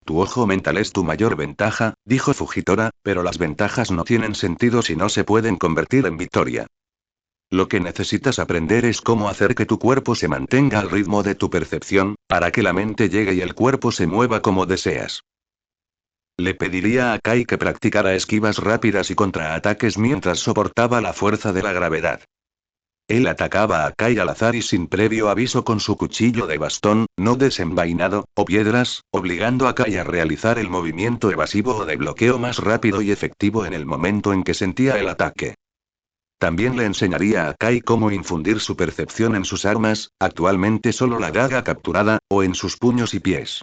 Tu ojo mental es tu mayor ventaja, dijo Fujitora, pero las ventajas no tienen sentido si no se pueden convertir en victoria. Lo que necesitas aprender es cómo hacer que tu cuerpo se mantenga al ritmo de tu percepción, para que la mente llegue y el cuerpo se mueva como deseas. Le pediría a Kai que practicara esquivas rápidas y contraataques mientras soportaba la fuerza de la gravedad. Él atacaba a Kai al azar y sin previo aviso con su cuchillo de bastón, no desenvainado, o piedras, obligando a Kai a realizar el movimiento evasivo o de bloqueo más rápido y efectivo en el momento en que sentía el ataque. También le enseñaría a Kai cómo infundir su percepción en sus armas, actualmente solo la daga capturada, o en sus puños y pies.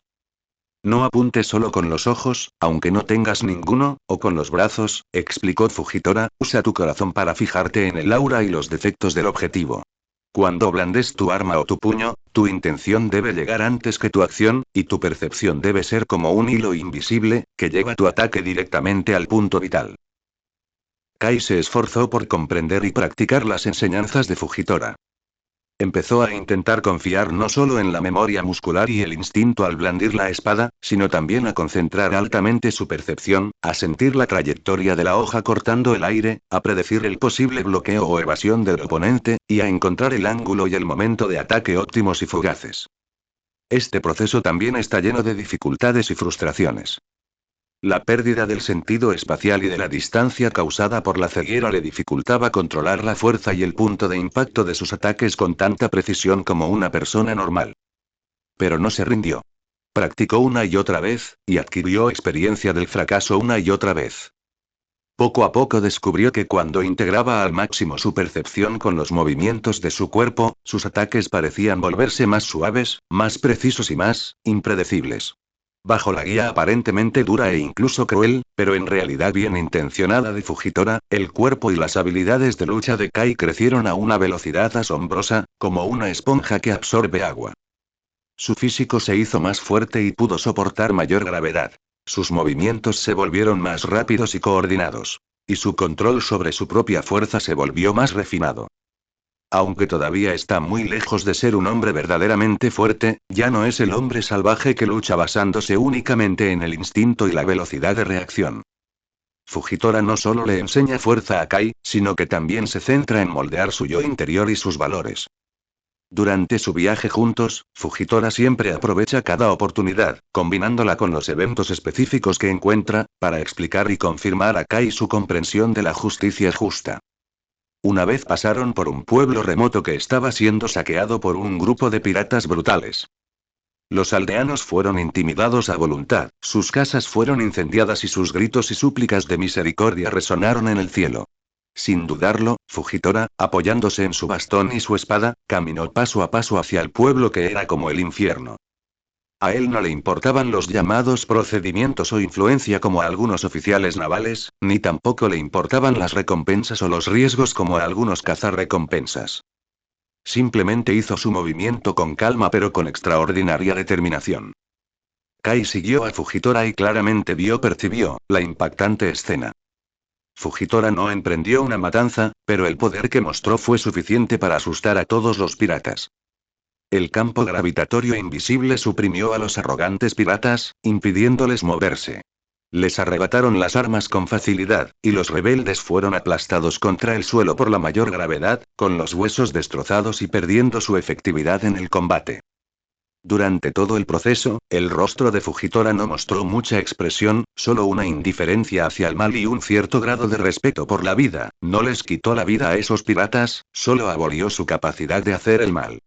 No apuntes solo con los ojos, aunque no tengas ninguno, o con los brazos, explicó Fujitora, usa tu corazón para fijarte en el aura y los defectos del objetivo. Cuando blandes tu arma o tu puño, tu intención debe llegar antes que tu acción, y tu percepción debe ser como un hilo invisible, que lleva tu ataque directamente al punto vital. Kai se esforzó por comprender y practicar las enseñanzas de Fujitora. Empezó a intentar confiar no solo en la memoria muscular y el instinto al blandir la espada, sino también a concentrar altamente su percepción, a sentir la trayectoria de la hoja cortando el aire, a predecir el posible bloqueo o evasión del oponente, y a encontrar el ángulo y el momento de ataque óptimos y fugaces. Este proceso también está lleno de dificultades y frustraciones. La pérdida del sentido espacial y de la distancia causada por la ceguera le dificultaba controlar la fuerza y el punto de impacto de sus ataques con tanta precisión como una persona normal. Pero no se rindió. Practicó una y otra vez, y adquirió experiencia del fracaso una y otra vez. Poco a poco descubrió que cuando integraba al máximo su percepción con los movimientos de su cuerpo, sus ataques parecían volverse más suaves, más precisos y más impredecibles. Bajo la guía aparentemente dura e incluso cruel, pero en realidad bien intencionada de Fujitora, el cuerpo y las habilidades de lucha de Kai crecieron a una velocidad asombrosa, como una esponja que absorbe agua. Su físico se hizo más fuerte y pudo soportar mayor gravedad. Sus movimientos se volvieron más rápidos y coordinados. Y su control sobre su propia fuerza se volvió más refinado. Aunque todavía está muy lejos de ser un hombre verdaderamente fuerte, ya no es el hombre salvaje que lucha basándose únicamente en el instinto y la velocidad de reacción. Fujitora no solo le enseña fuerza a Kai, sino que también se centra en moldear su yo interior y sus valores. Durante su viaje juntos, Fujitora siempre aprovecha cada oportunidad, combinándola con los eventos específicos que encuentra, para explicar y confirmar a Kai su comprensión de la justicia justa. Una vez pasaron por un pueblo remoto que estaba siendo saqueado por un grupo de piratas brutales. Los aldeanos fueron intimidados a voluntad, sus casas fueron incendiadas y sus gritos y súplicas de misericordia resonaron en el cielo. Sin dudarlo, Fujitora, apoyándose en su bastón y su espada, caminó paso a paso hacia el pueblo que era como el infierno. A él no le importaban los llamados procedimientos o influencia como a algunos oficiales navales, ni tampoco le importaban las recompensas o los riesgos como a algunos cazarrecompensas. Simplemente hizo su movimiento con calma pero con extraordinaria determinación. Kai siguió a Fujitora y claramente percibió la impactante escena. Fujitora no emprendió una matanza, pero el poder que mostró fue suficiente para asustar a todos los piratas. El campo gravitatorio invisible suprimió a los arrogantes piratas, impidiéndoles moverse. Les arrebataron las armas con facilidad, y los rebeldes fueron aplastados contra el suelo por la mayor gravedad, con los huesos destrozados y perdiendo su efectividad en el combate. Durante todo el proceso, el rostro de Fujitora no mostró mucha expresión, solo una indiferencia hacia el mal y un cierto grado de respeto por la vida. No les quitó la vida a esos piratas, solo abolió su capacidad de hacer el mal.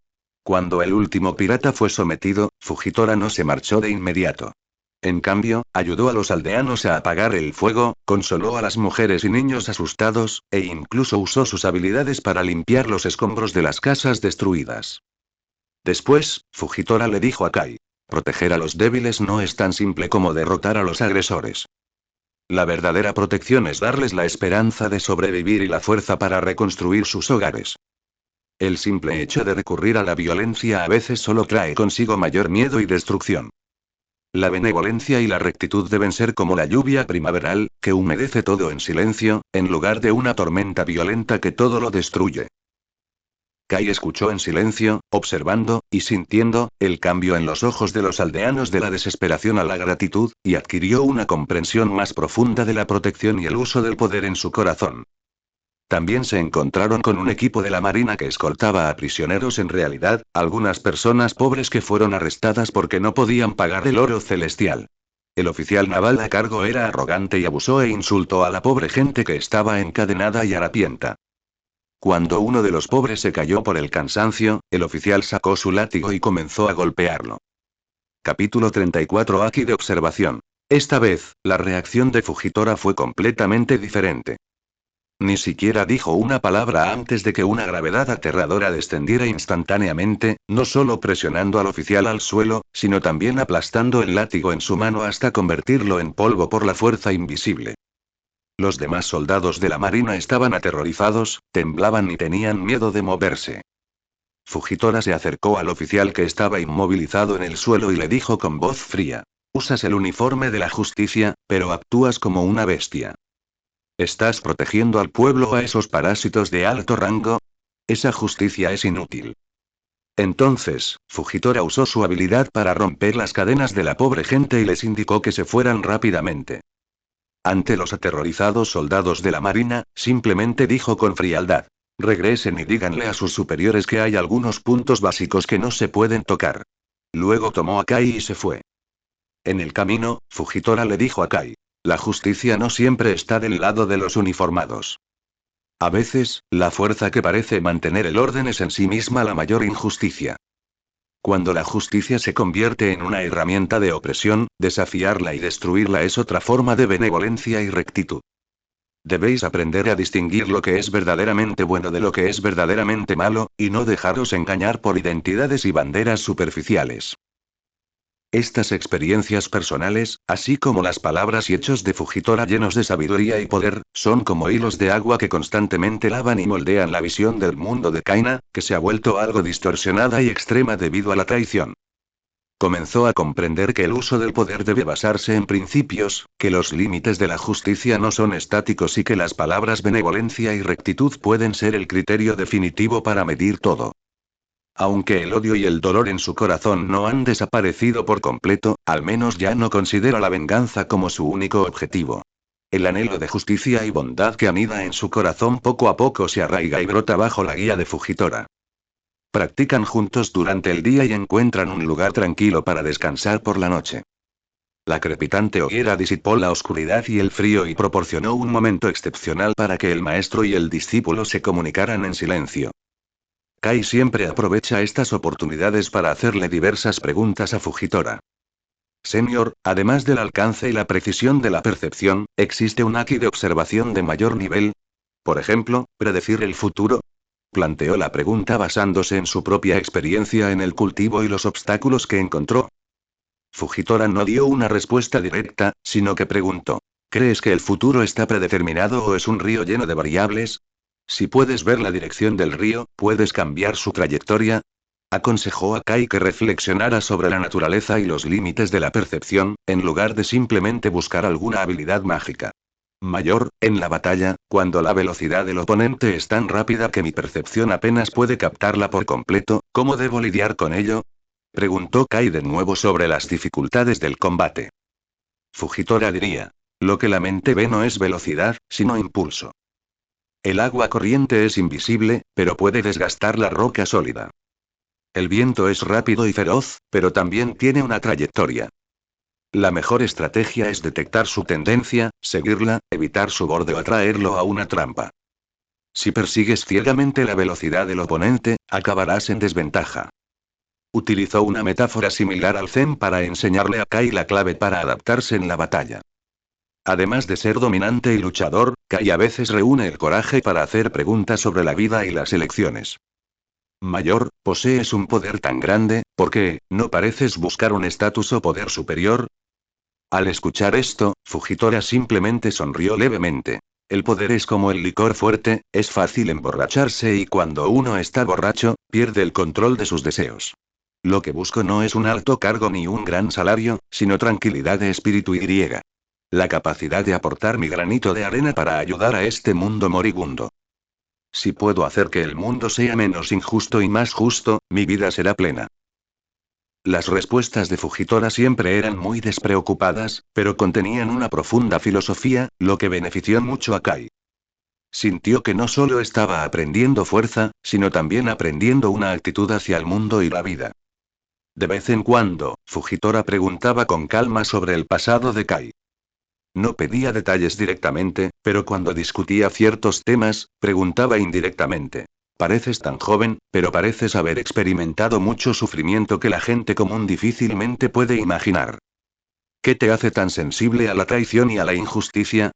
Cuando el último pirata fue sometido, Fujitora no se marchó de inmediato. En cambio, ayudó a los aldeanos a apagar el fuego, consoló a las mujeres y niños asustados, e incluso usó sus habilidades para limpiar los escombros de las casas destruidas. Después, Fujitora le dijo a Kai: proteger a los débiles no es tan simple como derrotar a los agresores. La verdadera protección es darles la esperanza de sobrevivir y la fuerza para reconstruir sus hogares. El simple hecho de recurrir a la violencia a veces solo trae consigo mayor miedo y destrucción. La benevolencia y la rectitud deben ser como la lluvia primaveral, que humedece todo en silencio, en lugar de una tormenta violenta que todo lo destruye. Kai escuchó en silencio, observando, y sintiendo, el cambio en los ojos de los aldeanos de la desesperación a la gratitud, y adquirió una comprensión más profunda de la protección y el uso del poder en su corazón. También se encontraron con un equipo de la marina que escoltaba a prisioneros, en realidad, algunas personas pobres que fueron arrestadas porque no podían pagar el oro celestial. El oficial naval a cargo era arrogante y abusó e insultó a la pobre gente que estaba encadenada y harapienta. Cuando uno de los pobres se cayó por el cansancio, el oficial sacó su látigo y comenzó a golpearlo. Capítulo 34. Aquí de observación. Esta vez, la reacción de Fujitora fue completamente diferente. Ni siquiera dijo una palabra antes de que una gravedad aterradora descendiera instantáneamente, no solo presionando al oficial al suelo, sino también aplastando el látigo en su mano hasta convertirlo en polvo por la fuerza invisible. Los demás soldados de la marina estaban aterrorizados, temblaban y tenían miedo de moverse. Fujitora se acercó al oficial que estaba inmovilizado en el suelo y le dijo con voz fría: usas el uniforme de la justicia, pero actúas como una bestia. ¿Estás protegiendo al pueblo a esos parásitos de alto rango? Esa justicia es inútil. Entonces, Fujitora usó su habilidad para romper las cadenas de la pobre gente y les indicó que se fueran rápidamente. Ante los aterrorizados soldados de la marina, simplemente dijo con frialdad: regresen y díganle a sus superiores que hay algunos puntos básicos que no se pueden tocar. Luego tomó a Kai y se fue. En el camino, Fujitora le dijo a Kai: la justicia no siempre está del lado de los uniformados. A veces, la fuerza que parece mantener el orden es en sí misma la mayor injusticia. Cuando la justicia se convierte en una herramienta de opresión, desafiarla y destruirla es otra forma de benevolencia y rectitud. Debéis aprender a distinguir lo que es verdaderamente bueno de lo que es verdaderamente malo, y no dejaros engañar por identidades y banderas superficiales. Estas experiencias personales, así como las palabras y hechos de Fujitora llenos de sabiduría y poder, son como hilos de agua que constantemente lavan y moldean la visión del mundo de Kaina, que se ha vuelto algo distorsionada y extrema debido a la traición. Comenzó a comprender que el uso del poder debe basarse en principios, que los límites de la justicia no son estáticos y que las palabras benevolencia y rectitud pueden ser el criterio definitivo para medir todo. Aunque el odio y el dolor en su corazón no han desaparecido por completo, al menos ya no considera la venganza como su único objetivo. El anhelo de justicia y bondad que anida en su corazón poco a poco se arraiga y brota bajo la guía de Fujitora. Practican juntos durante el día y encuentran un lugar tranquilo para descansar por la noche. La crepitante hoguera disipó la oscuridad y el frío y proporcionó un momento excepcional para que el maestro y el discípulo se comunicaran en silencio. Kai siempre aprovecha estas oportunidades para hacerle diversas preguntas a Fujitora. Señor, además del alcance y la precisión de la percepción, ¿existe un Aki de observación de mayor nivel? Por ejemplo, ¿predecir el futuro? Planteó la pregunta basándose en su propia experiencia en el cultivo y los obstáculos que encontró. Fujitora no dio una respuesta directa, sino que preguntó: ¿crees que el futuro está predeterminado o es un río lleno de variables? Si puedes ver la dirección del río, ¿puedes cambiar su trayectoria? Aconsejó a Kai que reflexionara sobre la naturaleza y los límites de la percepción, en lugar de simplemente buscar alguna habilidad mágica. Mayor, en la batalla, cuando la velocidad del oponente es tan rápida que mi percepción apenas puede captarla por completo, ¿cómo debo lidiar con ello? Preguntó Kai de nuevo sobre las dificultades del combate. Fujitora diría: lo que la mente ve no es velocidad, sino impulso. El agua corriente es invisible, pero puede desgastar la roca sólida. El viento es rápido y feroz, pero también tiene una trayectoria. La mejor estrategia es detectar su tendencia, seguirla, evitar su borde o atraerlo a una trampa. Si persigues ciegamente la velocidad del oponente, acabarás en desventaja. Utilizó una metáfora similar al Zen para enseñarle a Kai la clave para adaptarse en la batalla. Además de ser dominante y luchador, Kai a veces reúne el coraje para hacer preguntas sobre la vida y las elecciones. Mayor, posees un poder tan grande, ¿por qué no pareces buscar un estatus o poder superior? Al escuchar esto, Fujitora simplemente sonrió levemente. El poder es como el licor fuerte, es fácil emborracharse y cuando uno está borracho, pierde el control de sus deseos. Lo que busco no es un alto cargo ni un gran salario, sino tranquilidad de espíritu y griega. La capacidad de aportar mi granito de arena para ayudar a este mundo moribundo. Si puedo hacer que el mundo sea menos injusto y más justo, mi vida será plena. Las respuestas de Fujitora siempre eran muy despreocupadas, pero contenían una profunda filosofía, lo que benefició mucho a Kai. Sintió que no solo estaba aprendiendo fuerza, sino también aprendiendo una actitud hacia el mundo y la vida. De vez en cuando, Fujitora preguntaba con calma sobre el pasado de Kai. No pedía detalles directamente, pero cuando discutía ciertos temas, preguntaba indirectamente. Pareces tan joven, pero pareces haber experimentado mucho sufrimiento que la gente común difícilmente puede imaginar. ¿Qué te hace tan sensible a la traición y a la injusticia?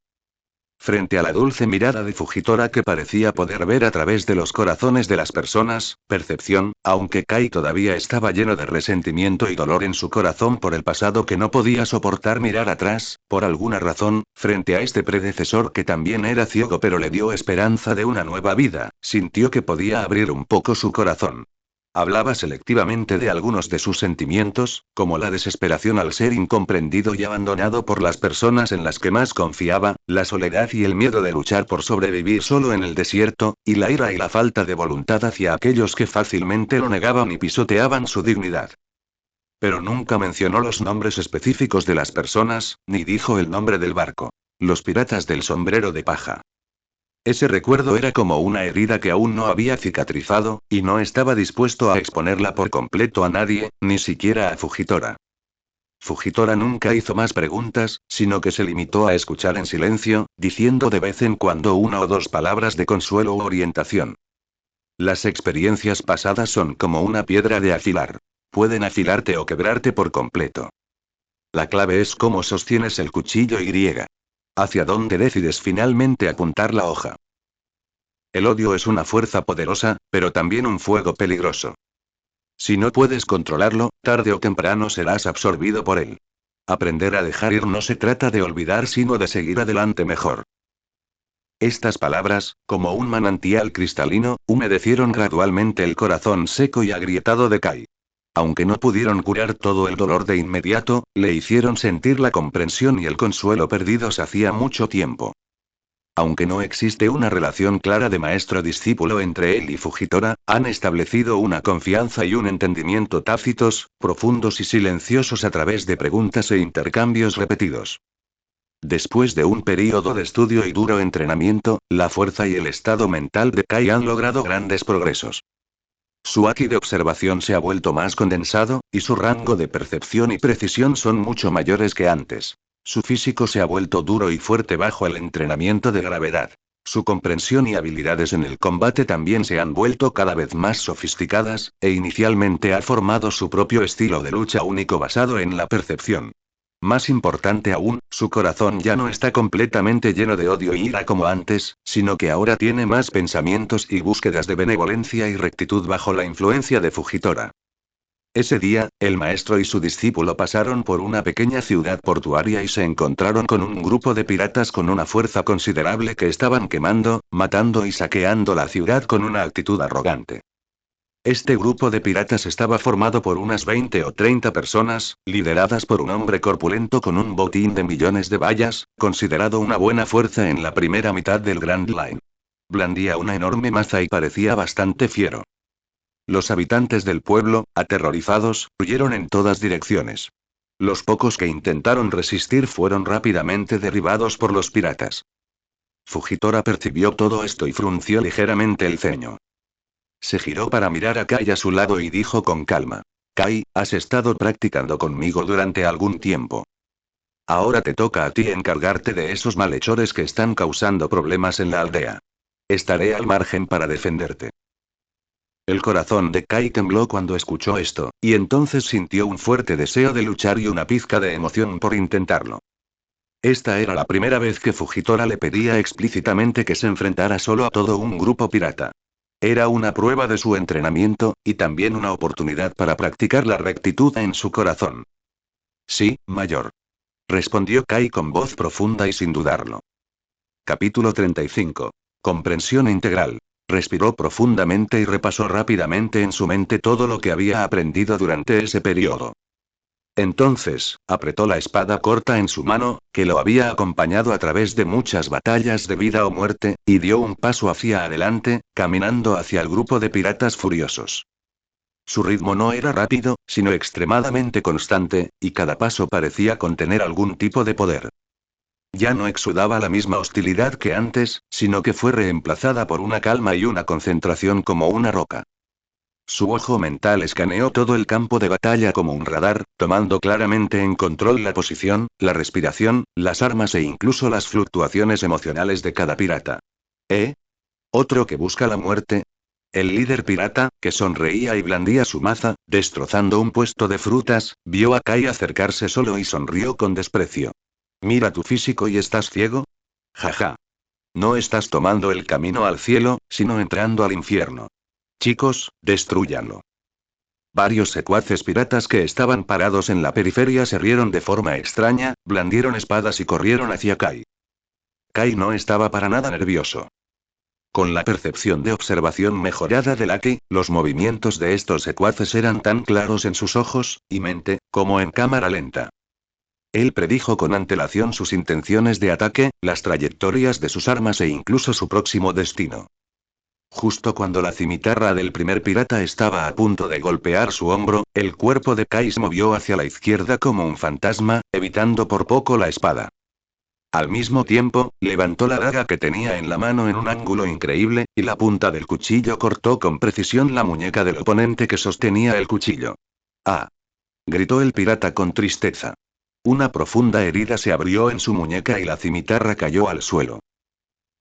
Frente a la dulce mirada de Fujitora que parecía poder ver a través de los corazones de las personas, percepción, aunque Kai todavía estaba lleno de resentimiento y dolor en su corazón por el pasado que no podía soportar mirar atrás, por alguna razón, frente a este predecesor que también era ciego pero le dio esperanza de una nueva vida, sintió que podía abrir un poco su corazón. Hablaba selectivamente de algunos de sus sentimientos, como la desesperación al ser incomprendido y abandonado por las personas en las que más confiaba, la soledad y el miedo de luchar por sobrevivir solo en el desierto, y la ira y la falta de voluntad hacia aquellos que fácilmente lo negaban y pisoteaban su dignidad. Pero nunca mencionó los nombres específicos de las personas, ni dijo el nombre del barco. Los piratas del sombrero de paja. Ese recuerdo era como una herida que aún no había cicatrizado, y no estaba dispuesto a exponerla por completo a nadie, ni siquiera a Fujitora. Fujitora nunca hizo más preguntas, sino que se limitó a escuchar en silencio, diciendo de vez en cuando una o dos palabras de consuelo u orientación. Las experiencias pasadas son como una piedra de afilar. Pueden afilarte o quebrarte por completo. La clave es cómo sostienes el cuchillo y griega. Hacia dónde decides finalmente apuntar la hoja. El odio es una fuerza poderosa, pero también un fuego peligroso. Si no puedes controlarlo, tarde o temprano serás absorbido por él. Aprender a dejar ir no se trata de olvidar sino de seguir adelante mejor. Estas palabras, como un manantial cristalino, humedecieron gradualmente el corazón seco y agrietado de Kai. Aunque no pudieron curar todo el dolor de inmediato, le hicieron sentir la comprensión y el consuelo perdidos hacía mucho tiempo. Aunque no existe una relación clara de maestro-discípulo entre él y Fujitora, han establecido una confianza y un entendimiento tácitos, profundos y silenciosos a través de preguntas e intercambios repetidos. Después de un período de estudio y duro entrenamiento, la fuerza y el estado mental de Kai han logrado grandes progresos. Su haki de observación se ha vuelto más condensado, y su rango de percepción y precisión son mucho mayores que antes. Su físico se ha vuelto duro y fuerte bajo el entrenamiento de gravedad. Su comprensión y habilidades en el combate también se han vuelto cada vez más sofisticadas, e inicialmente ha formado su propio estilo de lucha único basado en la percepción. Más importante aún, su corazón ya no está completamente lleno de odio y ira como antes, sino que ahora tiene más pensamientos y búsquedas de benevolencia y rectitud bajo la influencia de Fujitora. Ese día, el maestro y su discípulo pasaron por una pequeña ciudad portuaria y se encontraron con un grupo de piratas con una fuerza considerable que estaban quemando, matando y saqueando la ciudad con una actitud arrogante. Este grupo de piratas estaba formado por unas 20 o 30 personas, lideradas por un hombre corpulento con un botín de millones de bayas, considerado una buena fuerza en la primera mitad del Grand Line. Blandía una enorme maza y parecía bastante fiero. Los habitantes del pueblo, aterrorizados, huyeron en todas direcciones. Los pocos que intentaron resistir fueron rápidamente derribados por los piratas. Fujitora percibió todo esto y frunció ligeramente el ceño. Se giró para mirar a Kai a su lado y dijo con calma. Kai, has estado practicando conmigo durante algún tiempo. Ahora te toca a ti encargarte de esos malhechores que están causando problemas en la aldea. Estaré al margen para defenderte. El corazón de Kai tembló cuando escuchó esto, y entonces sintió un fuerte deseo de luchar y una pizca de emoción por intentarlo. Esta era la primera vez que Fujitora le pedía explícitamente que se enfrentara solo a todo un grupo pirata. Era una prueba de su entrenamiento, y también una oportunidad para practicar la rectitud en su corazón. Sí, mayor. Respondió Kai con voz profunda y sin dudarlo. Capítulo 35. Comprensión integral. Respiró profundamente y repasó rápidamente en su mente todo lo que había aprendido durante ese periodo. Entonces, apretó la espada corta en su mano, que lo había acompañado a través de muchas batallas de vida o muerte, y dio un paso hacia adelante, caminando hacia el grupo de piratas furiosos. Su ritmo no era rápido, sino extremadamente constante, y cada paso parecía contener algún tipo de poder. Ya no exudaba la misma hostilidad que antes, sino que fue reemplazada por una calma y una concentración como una roca. Su ojo mental escaneó todo el campo de batalla como un radar, tomando claramente en control la posición, la respiración, las armas e incluso las fluctuaciones emocionales de cada pirata. ¿Eh? ¿Otro que busca la muerte? El líder pirata, que sonreía y blandía su maza, destrozando un puesto de frutas, vio a Kai acercarse solo y sonrió con desprecio. Mira tu físico y estás ciego. Jaja. No estás tomando el camino al cielo, sino entrando al infierno. Chicos, destrúyanlo. Varios secuaces piratas que estaban parados en la periferia se rieron de forma extraña, blandieron espadas y corrieron hacia Kai. Kai no estaba para nada nervioso. Con la percepción de observación mejorada de Lucky, los movimientos de estos secuaces eran tan claros en sus ojos y mente, como en cámara lenta. Él predijo con antelación sus intenciones de ataque, las trayectorias de sus armas e incluso su próximo destino. Justo cuando la cimitarra del primer pirata estaba a punto de golpear su hombro, el cuerpo de Kai se movió hacia la izquierda como un fantasma, evitando por poco la espada. Al mismo tiempo, levantó la daga que tenía en la mano en un ángulo increíble, y la punta del cuchillo cortó con precisión la muñeca del oponente que sostenía el cuchillo. ¡Ah! Gritó el pirata con tristeza. Una profunda herida se abrió en su muñeca y la cimitarra cayó al suelo.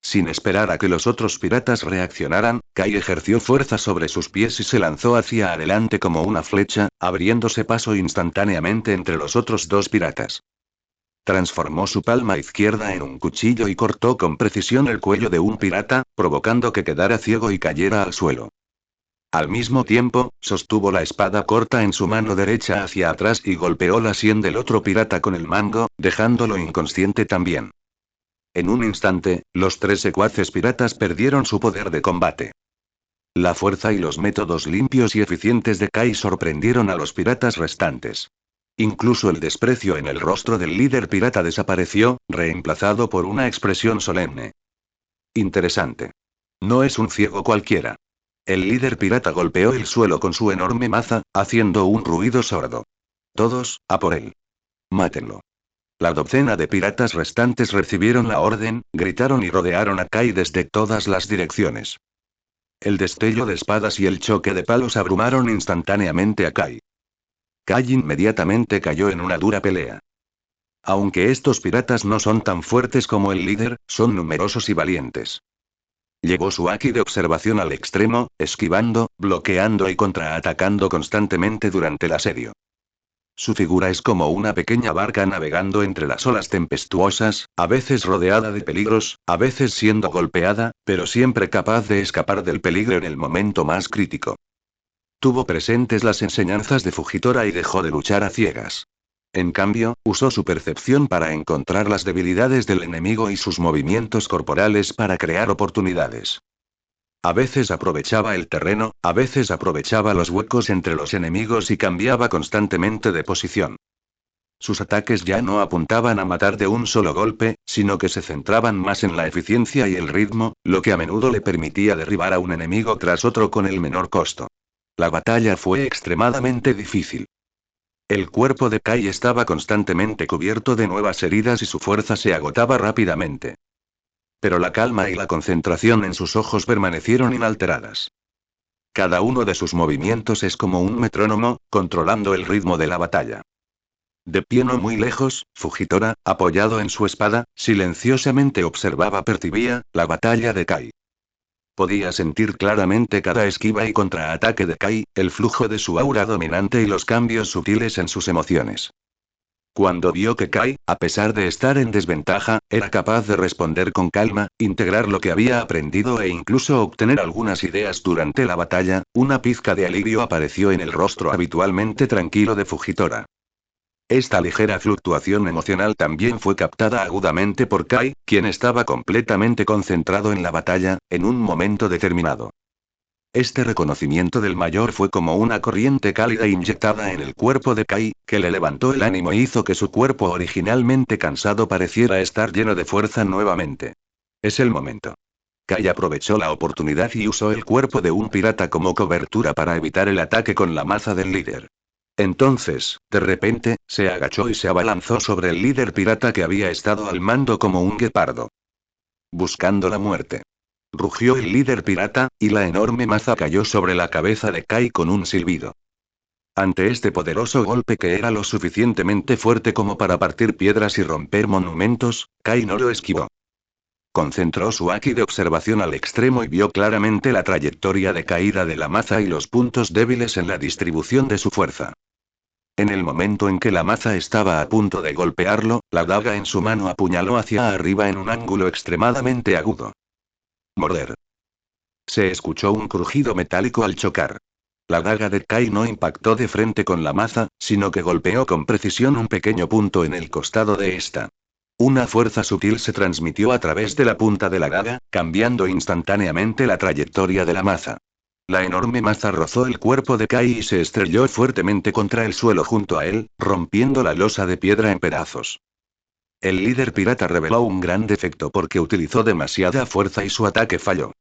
Sin esperar a que los otros piratas reaccionaran, Kai ejerció fuerza sobre sus pies y se lanzó hacia adelante como una flecha, abriéndose paso instantáneamente entre los otros dos piratas. Transformó su palma izquierda en un cuchillo y cortó con precisión el cuello de un pirata, provocando que quedara ciego y cayera al suelo. Al mismo tiempo, sostuvo la espada corta en su mano derecha hacia atrás y golpeó la sien del otro pirata con el mango, dejándolo inconsciente también. En un instante, los tres secuaces piratas perdieron su poder de combate. La fuerza y los métodos limpios y eficientes de Kai sorprendieron a los piratas restantes. Incluso el desprecio en el rostro del líder pirata desapareció, reemplazado por una expresión solemne. Interesante. No es un ciego cualquiera. El líder pirata golpeó el suelo con su enorme maza, haciendo un ruido sordo. Todos, a por él. Mátenlo. La docena de piratas restantes recibieron la orden, gritaron y rodearon a Kai desde todas las direcciones. El destello de espadas y el choque de palos abrumaron instantáneamente a Kai. Kai inmediatamente cayó en una dura pelea. Aunque estos piratas no son tan fuertes como el líder, son numerosos y valientes. Llevó su haki de observación al extremo, esquivando, bloqueando y contraatacando constantemente durante el asedio. Su figura es como una pequeña barca navegando entre las olas tempestuosas, a veces rodeada de peligros, a veces siendo golpeada, pero siempre capaz de escapar del peligro en el momento más crítico. Tuvo presentes las enseñanzas de Fujitora y dejó de luchar a ciegas. En cambio, usó su percepción para encontrar las debilidades del enemigo y sus movimientos corporales para crear oportunidades. A veces aprovechaba el terreno, a veces aprovechaba los huecos entre los enemigos y cambiaba constantemente de posición. Sus ataques ya no apuntaban a matar de un solo golpe, sino que se centraban más en la eficiencia y el ritmo, lo que a menudo le permitía derribar a un enemigo tras otro con el menor costo. La batalla fue extremadamente difícil. El cuerpo de Kai estaba constantemente cubierto de nuevas heridas y su fuerza se agotaba rápidamente. Pero la calma y la concentración en sus ojos permanecieron inalteradas. Cada uno de sus movimientos es como un metrónomo, controlando el ritmo de la batalla. De pie no muy lejos, Fujitora, apoyado en su espada, silenciosamente percibía la batalla de Kai. Podía sentir claramente cada esquiva y contraataque de Kai, el flujo de su aura dominante y los cambios sutiles en sus emociones. Cuando vio que Kai, a pesar de estar en desventaja, era capaz de responder con calma, integrar lo que había aprendido e incluso obtener algunas ideas durante la batalla, una pizca de alivio apareció en el rostro habitualmente tranquilo de Fujitora. Esta ligera fluctuación emocional también fue captada agudamente por Kai, quien estaba completamente concentrado en la batalla, en un momento determinado. Este reconocimiento del mayor fue como una corriente cálida inyectada en el cuerpo de Kai, que le levantó el ánimo e hizo que su cuerpo originalmente cansado pareciera estar lleno de fuerza nuevamente. Es el momento. Kai aprovechó la oportunidad y usó el cuerpo de un pirata como cobertura para evitar el ataque con la maza del líder. Entonces, de repente, se agachó y se abalanzó sobre el líder pirata que había estado al mando como un guepardo. Buscando la muerte. Rugió el líder pirata, y la enorme maza cayó sobre la cabeza de Kai con un silbido. Ante este poderoso golpe que era lo suficientemente fuerte como para partir piedras y romper monumentos, Kai no lo esquivó. Concentró su haki de observación al extremo y vio claramente la trayectoria de caída de la maza y los puntos débiles en la distribución de su fuerza. En el momento en que la maza estaba a punto de golpearlo, la daga en su mano apuñaló hacia arriba en un ángulo extremadamente agudo. Morder. Se escuchó un crujido metálico al chocar. La daga de Kai no impactó de frente con la maza, sino que golpeó con precisión un pequeño punto en el costado de esta. Una fuerza sutil se transmitió a través de la punta de la daga, cambiando instantáneamente la trayectoria de la maza. La enorme maza rozó el cuerpo de Kai y se estrelló fuertemente contra el suelo junto a él, rompiendo la losa de piedra en pedazos. El líder pirata reveló un gran defecto porque utilizó demasiada fuerza y su ataque falló.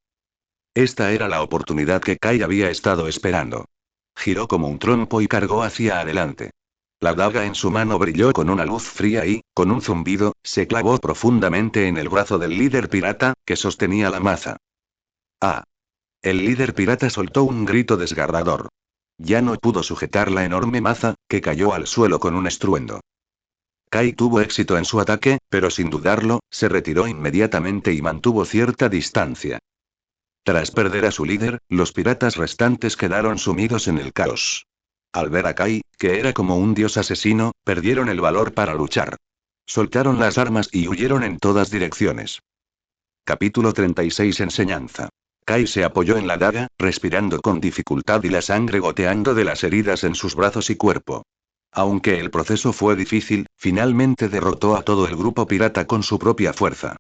Esta era la oportunidad que Kai había estado esperando. Giró como un trompo y cargó hacia adelante. La daga en su mano brilló con una luz fría y, con un zumbido, se clavó profundamente en el brazo del líder pirata, que sostenía la maza. ¡Ah! El líder pirata soltó un grito desgarrador. Ya no pudo sujetar la enorme maza, que cayó al suelo con un estruendo. Kai tuvo éxito en su ataque, pero sin dudarlo, se retiró inmediatamente y mantuvo cierta distancia. Tras perder a su líder, los piratas restantes quedaron sumidos en el caos. Al ver a Kai, que era como un dios asesino, perdieron el valor para luchar. Soltaron las armas y huyeron en todas direcciones. Capítulo 36 Enseñanza. Kai se apoyó en la daga, respirando con dificultad y la sangre goteando de las heridas en sus brazos y cuerpo. Aunque el proceso fue difícil, finalmente derrotó a todo el grupo pirata con su propia fuerza.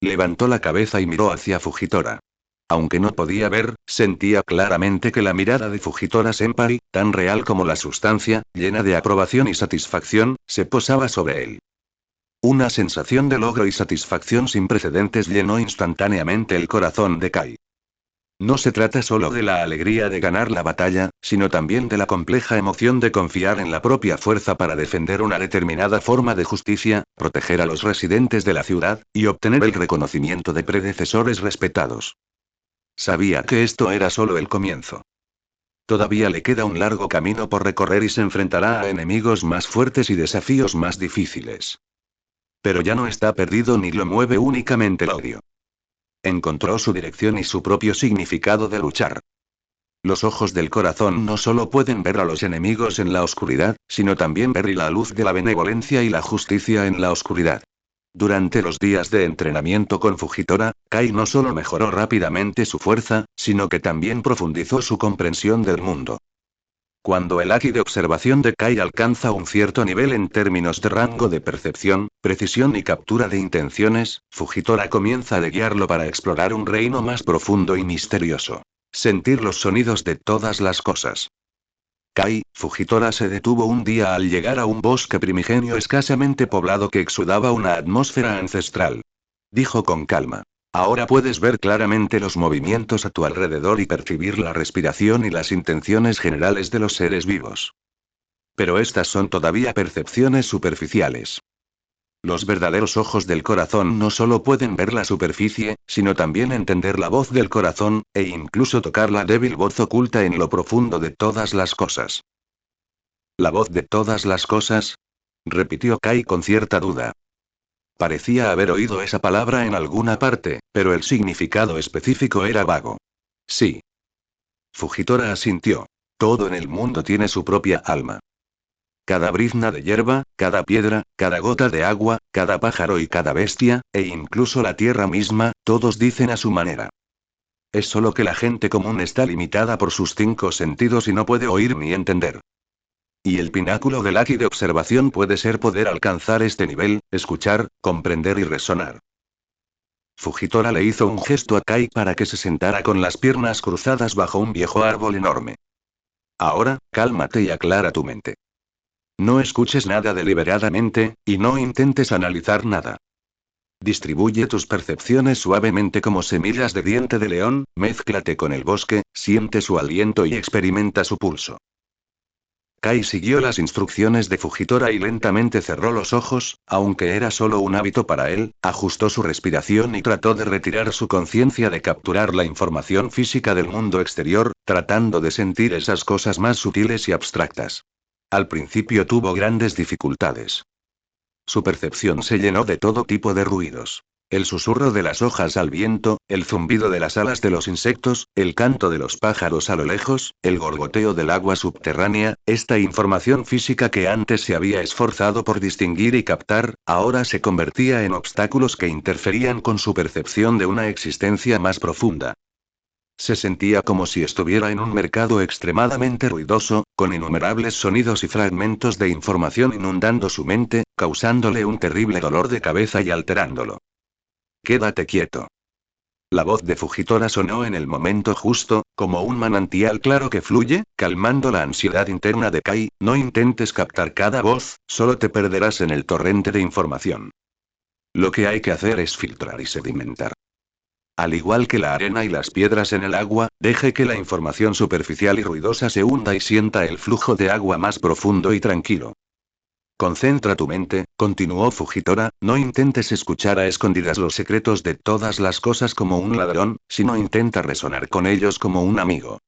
Levantó la cabeza y miró hacia Fujitora. Aunque no podía ver, sentía claramente que la mirada de Fujitora Senpai, tan real como la sustancia, llena de aprobación y satisfacción, se posaba sobre él. Una sensación de logro y satisfacción sin precedentes llenó instantáneamente el corazón de Kai. No se trata solo de la alegría de ganar la batalla, sino también de la compleja emoción de confiar en la propia fuerza para defender una determinada forma de justicia, proteger a los residentes de la ciudad, y obtener el reconocimiento de predecesores respetados. Sabía que esto era solo el comienzo. Todavía le queda un largo camino por recorrer y se enfrentará a enemigos más fuertes y desafíos más difíciles. Pero ya no está perdido ni lo mueve únicamente el odio. Encontró su dirección y su propio significado de luchar. Los ojos del corazón no solo pueden ver a los enemigos en la oscuridad, sino también ver la luz de la benevolencia y la justicia en la oscuridad. Durante los días de entrenamiento con Fujitora, Kai no solo mejoró rápidamente su fuerza, sino que también profundizó su comprensión del mundo. Cuando el haki de observación de Kai alcanza un cierto nivel en términos de rango de percepción, precisión y captura de intenciones, Fujitora comienza a guiarlo para explorar un reino más profundo y misterioso. Sentir los sonidos de todas las cosas. Kai, Fujitora se detuvo un día al llegar a un bosque primigenio escasamente poblado que exudaba una atmósfera ancestral. Dijo con calma. Ahora puedes ver claramente los movimientos a tu alrededor y percibir la respiración y las intenciones generales de los seres vivos. Pero estas son todavía percepciones superficiales. Los verdaderos ojos del corazón no solo pueden ver la superficie, sino también entender la voz del corazón, e incluso tocar la débil voz oculta en lo profundo de todas las cosas. ¿La voz de todas las cosas? Repitió Kai con cierta duda. Parecía haber oído esa palabra en alguna parte, pero el significado específico era vago. Sí. Fujitora asintió. Todo en el mundo tiene su propia alma. Cada brizna de hierba, cada piedra, cada gota de agua, cada pájaro y cada bestia, e incluso la tierra misma, todos dicen a su manera. Es solo que la gente común está limitada por sus 5 sentidos y no puede oír ni entender. Y el pináculo del Aki de observación puede ser poder alcanzar este nivel, escuchar, comprender y resonar. Fujitora le hizo un gesto a Kai para que se sentara con las piernas cruzadas bajo un viejo árbol enorme. Ahora, cálmate y aclara tu mente. No escuches nada deliberadamente, y no intentes analizar nada. Distribuye tus percepciones suavemente como semillas de diente de león, mézclate con el bosque, siente su aliento y experimenta su pulso. Kai siguió las instrucciones de Fujitora y lentamente cerró los ojos, aunque era solo un hábito para él, ajustó su respiración y trató de retirar su conciencia de capturar la información física del mundo exterior, tratando de sentir esas cosas más sutiles y abstractas. Al principio tuvo grandes dificultades. Su percepción se llenó de todo tipo de ruidos. El susurro de las hojas al viento, el zumbido de las alas de los insectos, el canto de los pájaros a lo lejos, el gorgoteo del agua subterránea, esta información física que antes se había esforzado por distinguir y captar, ahora se convertía en obstáculos que interferían con su percepción de una existencia más profunda. Se sentía como si estuviera en un mercado extremadamente ruidoso, con innumerables sonidos y fragmentos de información inundando su mente, causándole un terrible dolor de cabeza y alterándolo. Quédate quieto. La voz de Fujitora sonó en el momento justo, como un manantial claro que fluye, calmando la ansiedad interna de Kai. No intentes captar cada voz, solo te perderás en el torrente de información. Lo que hay que hacer es filtrar y sedimentar. Al igual que la arena y las piedras en el agua, deje que la información superficial y ruidosa se hunda y sienta el flujo de agua más profundo y tranquilo. Concentra tu mente, continuó Fujitora, no intentes escuchar a escondidas los secretos de todas las cosas como un ladrón, sino intenta resonar con ellos como un amigo.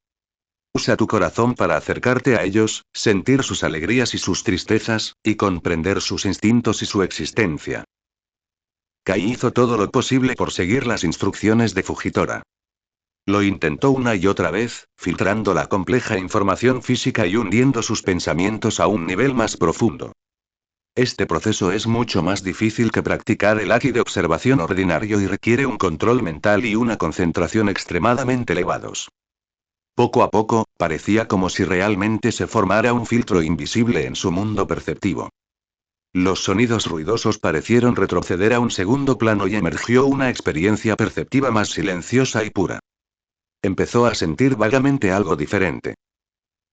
Usa tu corazón para acercarte a ellos, sentir sus alegrías y sus tristezas, y comprender sus instintos y su existencia. Kai hizo todo lo posible por seguir las instrucciones de Fujitora. Lo intentó una y otra vez, filtrando la compleja información física y hundiendo sus pensamientos a un nivel más profundo. Este proceso es mucho más difícil que practicar el Aki de observación ordinario y requiere un control mental y una concentración extremadamente elevados. Poco a poco, parecía como si realmente se formara un filtro invisible en su mundo perceptivo. Los sonidos ruidosos parecieron retroceder a un segundo plano y emergió una experiencia perceptiva más silenciosa y pura. Empezó a sentir vagamente algo diferente.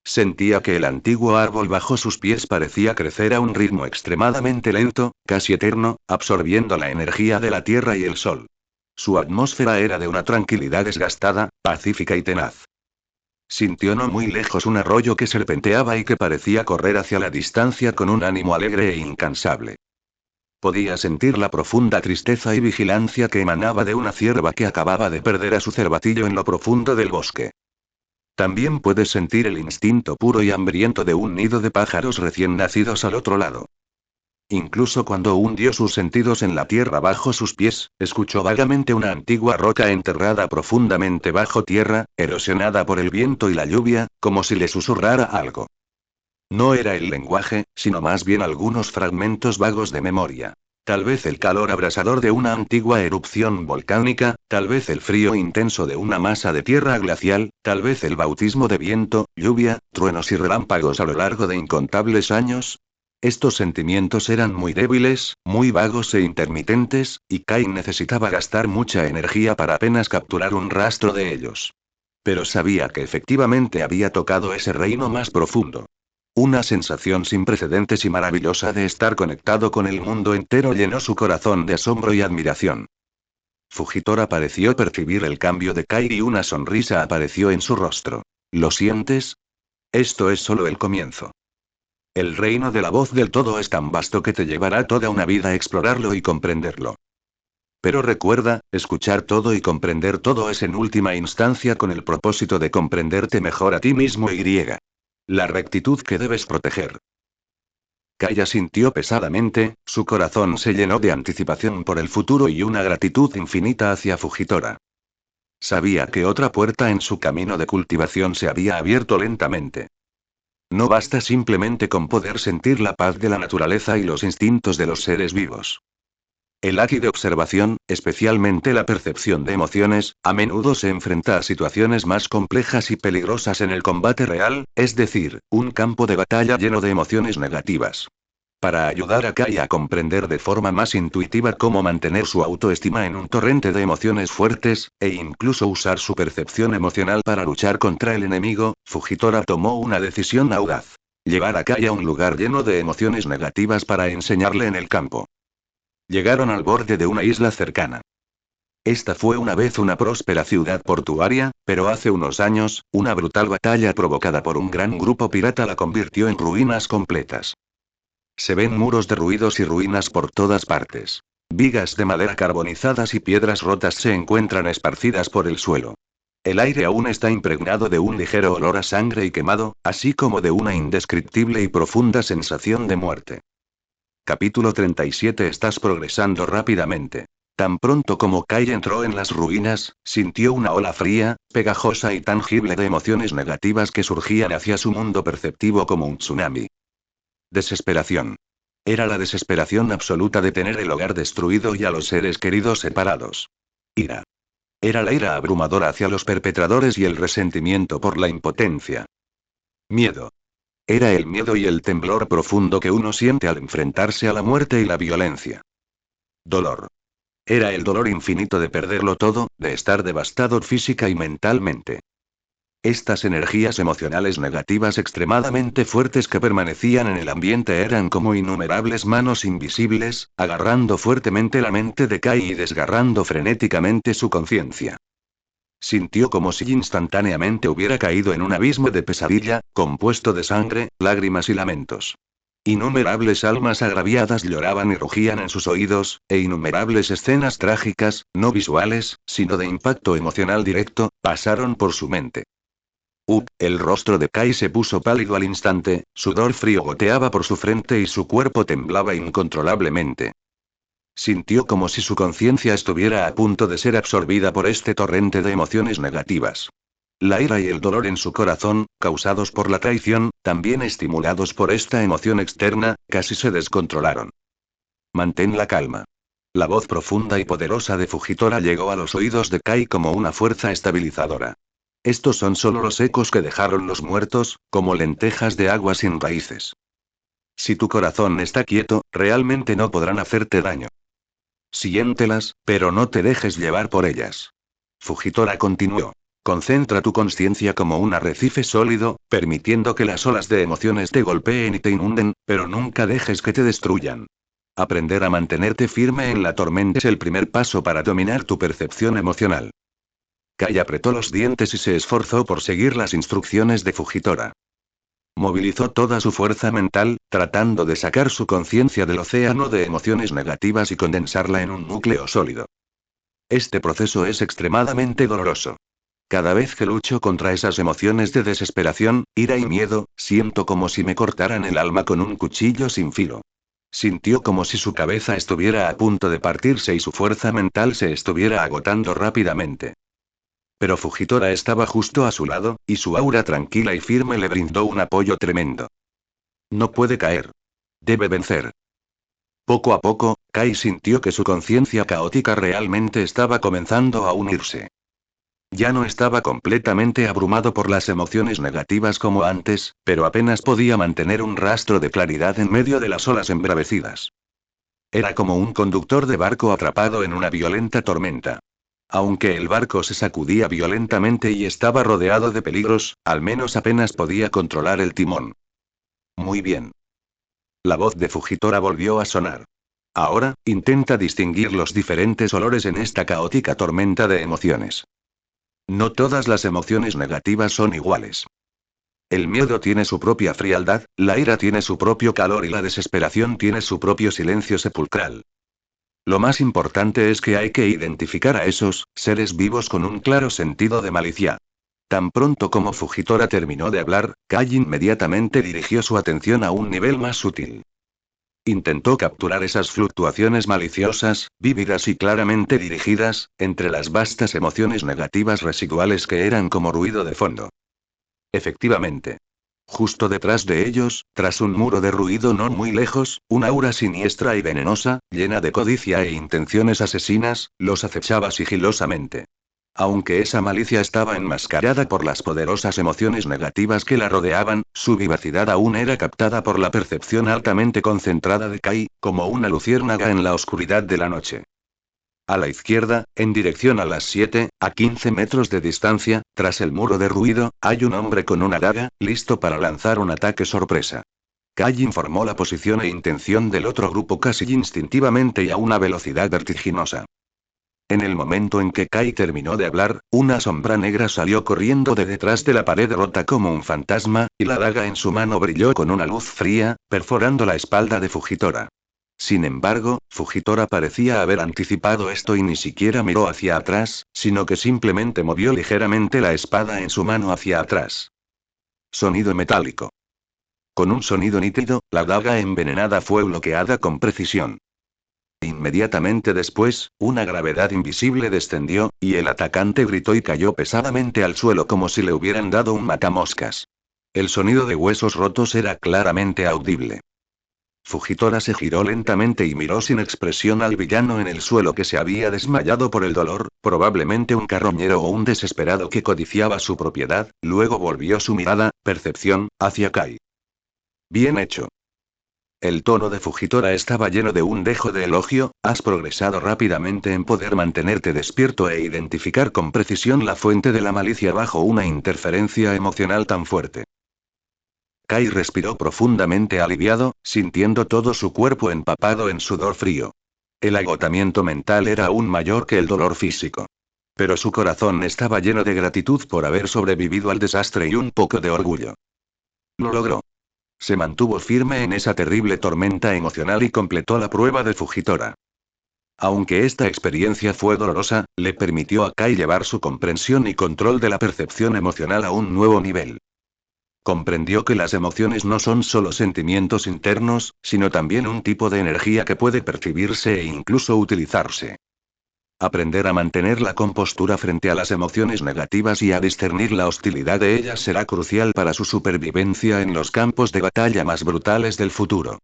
Sentía que el antiguo árbol bajo sus pies parecía crecer a un ritmo extremadamente lento, casi eterno, absorbiendo la energía de la tierra y el sol. Su atmósfera era de una tranquilidad desgastada, pacífica y tenaz. Sintió no muy lejos un arroyo que serpenteaba y que parecía correr hacia la distancia con un ánimo alegre e incansable. Podía sentir la profunda tristeza y vigilancia que emanaba de una cierva que acababa de perder a su cervatillo en lo profundo del bosque. También puedes sentir el instinto puro y hambriento de un nido de pájaros recién nacidos al otro lado. Incluso cuando hundió sus sentidos en la tierra bajo sus pies, escuchó vagamente una antigua roca enterrada profundamente bajo tierra, erosionada por el viento y la lluvia, como si le susurrara algo. No era el lenguaje, sino más bien algunos fragmentos vagos de memoria. Tal vez el calor abrasador de una antigua erupción volcánica, tal vez el frío intenso de una masa de tierra glacial, tal vez el bautismo de viento, lluvia, truenos y relámpagos a lo largo de incontables años. Estos sentimientos eran muy débiles, muy vagos e intermitentes, y Kai necesitaba gastar mucha energía para apenas capturar un rastro de ellos. Pero sabía que efectivamente había tocado ese reino más profundo. Una sensación sin precedentes y maravillosa de estar conectado con el mundo entero llenó su corazón de asombro y admiración. Fujitora pareció percibir el cambio de Kai y una sonrisa apareció en su rostro. ¿Lo sientes? Esto es solo el comienzo. El reino de la voz del todo es tan vasto que te llevará toda una vida explorarlo y comprenderlo. Pero recuerda, escuchar todo y comprender todo es en última instancia con el propósito de comprenderte mejor a ti mismo y la rectitud que debes proteger. Kaya sintió pesadamente, su corazón se llenó de anticipación por el futuro y una gratitud infinita hacia Fujitora. Sabía que otra puerta en su camino de cultivación se había abierto lentamente. No basta simplemente con poder sentir la paz de la naturaleza y los instintos de los seres vivos. El Aki de observación, especialmente la percepción de emociones, a menudo se enfrenta a situaciones más complejas y peligrosas en el combate real, es decir, un campo de batalla lleno de emociones negativas. Para ayudar a Kai a comprender de forma más intuitiva cómo mantener su autoestima en un torrente de emociones fuertes, e incluso usar su percepción emocional para luchar contra el enemigo, Fujitora tomó una decisión audaz. Llevar a Kai a un lugar lleno de emociones negativas para enseñarle en el campo. Llegaron al borde de una isla cercana. Esta fue una vez una próspera ciudad portuaria, pero hace unos años, una brutal batalla provocada por un gran grupo pirata la convirtió en ruinas completas. Se ven muros derruidos y ruinas por todas partes. Vigas de madera carbonizadas y piedras rotas se encuentran esparcidas por el suelo. El aire aún está impregnado de un ligero olor a sangre y quemado, así como de una indescriptible y profunda sensación de muerte. Capítulo 37. Estás progresando rápidamente. Tan pronto como Kai entró en las ruinas, sintió una ola fría, pegajosa y tangible de emociones negativas que surgían hacia su mundo perceptivo como un tsunami. Desesperación. Era la desesperación absoluta de tener el hogar destruido y a los seres queridos separados. Ira. Era la ira abrumadora hacia los perpetradores y el resentimiento por la impotencia. Miedo. Era el miedo y el temblor profundo que uno siente al enfrentarse a la muerte y la violencia. Dolor. Era el dolor infinito de perderlo todo, de estar devastado física y mentalmente. Estas energías emocionales negativas extremadamente fuertes que permanecían en el ambiente eran como innumerables manos invisibles, agarrando fuertemente la mente de Kai y desgarrando frenéticamente su conciencia. Sintió como si instantáneamente hubiera caído en un abismo de pesadilla, compuesto de sangre, lágrimas y lamentos. Innumerables almas agraviadas lloraban y rugían en sus oídos, e innumerables escenas trágicas, no visuales, sino de impacto emocional directo, pasaron por su mente. El rostro de Kai se puso pálido al instante, sudor frío goteaba por su frente y su cuerpo temblaba incontrolablemente. Sintió como si su conciencia estuviera a punto de ser absorbida por este torrente de emociones negativas. La ira y el dolor en su corazón, causados por la traición, también estimulados por esta emoción externa, casi se descontrolaron. Mantén la calma. La voz profunda y poderosa de Fujitora llegó a los oídos de Kai como una fuerza estabilizadora. Estos son solo los ecos que dejaron los muertos, como lentejas de agua sin raíces. Si tu corazón está quieto, realmente no podrán hacerte daño. Siéntelas, pero no te dejes llevar por ellas. Fujitora continuó. Concentra tu conciencia como un arrecife sólido, permitiendo que las olas de emociones te golpeen y te inunden, pero nunca dejes que te destruyan. Aprender a mantenerte firme en la tormenta es el primer paso para dominar tu percepción emocional. Kai apretó los dientes y se esforzó por seguir las instrucciones de Fujitora. Movilizó toda su fuerza mental, tratando de sacar su conciencia del océano de emociones negativas y condensarla en un núcleo sólido. Este proceso es extremadamente doloroso. Cada vez que lucho contra esas emociones de desesperación, ira y miedo, siento como si me cortaran el alma con un cuchillo sin filo. Sintió como si su cabeza estuviera a punto de partirse y su fuerza mental se estuviera agotando rápidamente. Pero Fujitora estaba justo a su lado, y su aura tranquila y firme le brindó un apoyo tremendo. No puede caer. Debe vencer. Poco a poco, Kai sintió que su conciencia caótica realmente estaba comenzando a unirse. Ya no estaba completamente abrumado por las emociones negativas como antes, pero apenas podía mantener un rastro de claridad en medio de las olas embravecidas. Era como un conductor de barco atrapado en una violenta tormenta. Aunque el barco se sacudía violentamente y estaba rodeado de peligros, al menos apenas podía controlar el timón. Muy bien. La voz de Fujitora volvió a sonar. Ahora, intenta distinguir los diferentes olores en esta caótica tormenta de emociones. No todas las emociones negativas son iguales. El miedo tiene su propia frialdad, la ira tiene su propio calor y la desesperación tiene su propio silencio sepulcral. Lo más importante es que hay que identificar a esos seres vivos con un claro sentido de malicia. Tan pronto como Fujitora terminó de hablar, Kai inmediatamente dirigió su atención a un nivel más sutil. Intentó capturar esas fluctuaciones maliciosas, vívidas y claramente dirigidas, entre las vastas emociones negativas residuales que eran como ruido de fondo. Efectivamente. Justo detrás de ellos, tras un muro de ruido no muy lejos, una aura siniestra y venenosa, llena de codicia e intenciones asesinas, los acechaba sigilosamente. Aunque esa malicia estaba enmascarada por las poderosas emociones negativas que la rodeaban, su vivacidad aún era captada por la percepción altamente concentrada de Kai, como una luciérnaga en la oscuridad de la noche. A la izquierda, en dirección a las 7, a 15 metros de distancia, tras el muro de ruido, hay un hombre con una daga, listo para lanzar un ataque sorpresa. Kai informó la posición e intención del otro grupo casi instintivamente y a una velocidad vertiginosa. En el momento en que Kai terminó de hablar, una sombra negra salió corriendo de detrás de la pared rota como un fantasma, y la daga en su mano brilló con una luz fría, perforando la espalda de Fujitora. Sin embargo, Fujitora parecía haber anticipado esto y ni siquiera miró hacia atrás, sino que simplemente movió ligeramente la espada en su mano hacia atrás. Sonido metálico. Con un sonido nítido, la daga envenenada fue bloqueada con precisión. Inmediatamente después, una gravedad invisible descendió, y el atacante gritó y cayó pesadamente al suelo como si le hubieran dado un matamoscas. El sonido de huesos rotos era claramente audible. Fujitora se giró lentamente y miró sin expresión al villano en el suelo que se había desmayado por el dolor, probablemente un carroñero o un desesperado que codiciaba su propiedad, luego volvió su mirada, percepción, hacia Kai. Bien hecho. El tono de Fujitora estaba lleno de un dejo de elogio, has progresado rápidamente en poder mantenerte despierto e identificar con precisión la fuente de la malicia bajo una interferencia emocional tan fuerte. Kai respiró profundamente aliviado, sintiendo todo su cuerpo empapado en sudor frío. El agotamiento mental era aún mayor que el dolor físico. Pero su corazón estaba lleno de gratitud por haber sobrevivido al desastre y un poco de orgullo. Lo logró. Se mantuvo firme en esa terrible tormenta emocional y completó la prueba de Fujitora. Aunque esta experiencia fue dolorosa, le permitió a Kai llevar su comprensión y control de la percepción emocional a un nuevo nivel. Comprendió que las emociones no son solo sentimientos internos, sino también un tipo de energía que puede percibirse e incluso utilizarse. Aprender a mantener la compostura frente a las emociones negativas y a discernir la hostilidad de ellas será crucial para su supervivencia en los campos de batalla más brutales del futuro.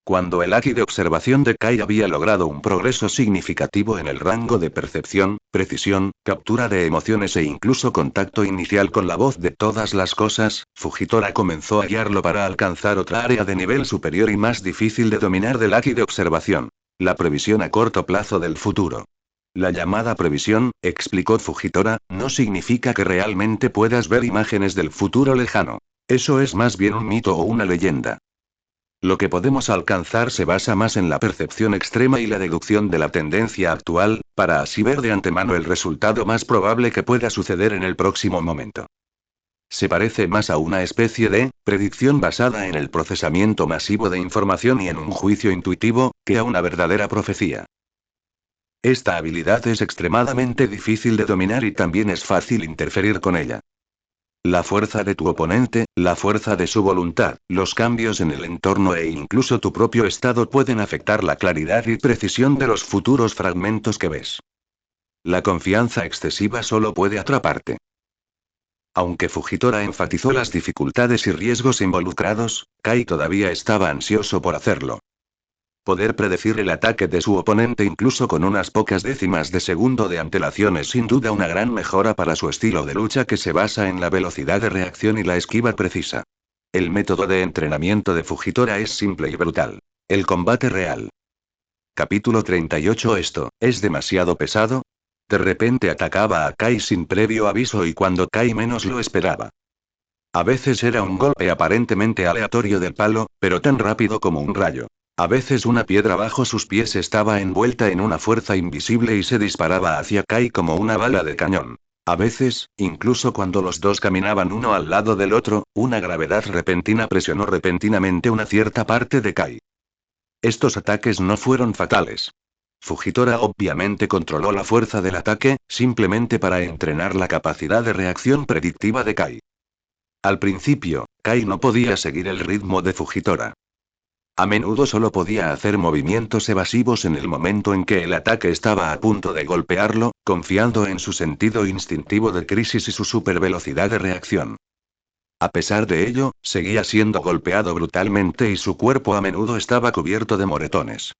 Cuando el Haki de observación de Kai había logrado un progreso significativo en el rango de percepción, precisión, captura de emociones e incluso contacto inicial con la voz de todas las cosas, Fujitora comenzó a guiarlo para alcanzar otra área de nivel superior y más difícil de dominar del Haki de observación: la previsión a corto plazo del futuro. La llamada previsión, explicó Fujitora, no significa que realmente puedas ver imágenes del futuro lejano. Eso es más bien un mito o una leyenda. Lo que podemos alcanzar se basa más en la percepción extrema y la deducción de la tendencia actual, para así ver de antemano el resultado más probable que pueda suceder en el próximo momento. Se parece más a una especie de predicción basada en el procesamiento masivo de información y en un juicio intuitivo, que a una verdadera profecía. Esta habilidad es extremadamente difícil de dominar y también es fácil interferir con ella. La fuerza de tu oponente, la fuerza de su voluntad, los cambios en el entorno e incluso tu propio estado pueden afectar la claridad y precisión de los futuros fragmentos que ves. La confianza excesiva solo puede atraparte. Aunque Fujitora enfatizó las dificultades y riesgos involucrados, Kai todavía estaba ansioso por hacerlo. Poder predecir el ataque de su oponente incluso con unas pocas décimas de segundo de antelación es sin duda una gran mejora para su estilo de lucha que se basa en la velocidad de reacción y la esquiva precisa. El método de entrenamiento de Fujitora es simple y brutal. El combate real. Capítulo 38. ¿Esto es demasiado pesado? De repente atacaba a Kai sin previo aviso y cuando Kai menos lo esperaba. A veces era un golpe aparentemente aleatorio del palo, pero tan rápido como un rayo. A veces una piedra bajo sus pies estaba envuelta en una fuerza invisible y se disparaba hacia Kai como una bala de cañón. A veces, incluso cuando los dos caminaban uno al lado del otro, una gravedad repentina presionó repentinamente una cierta parte de Kai. Estos ataques no fueron fatales. Fujitora obviamente controló la fuerza del ataque, simplemente para entrenar la capacidad de reacción predictiva de Kai. Al principio, Kai no podía seguir el ritmo de Fujitora. A menudo solo podía hacer movimientos evasivos en el momento en que el ataque estaba a punto de golpearlo, confiando en su sentido instintivo de crisis y su supervelocidad de reacción. A pesar de ello, seguía siendo golpeado brutalmente y su cuerpo a menudo estaba cubierto de moretones.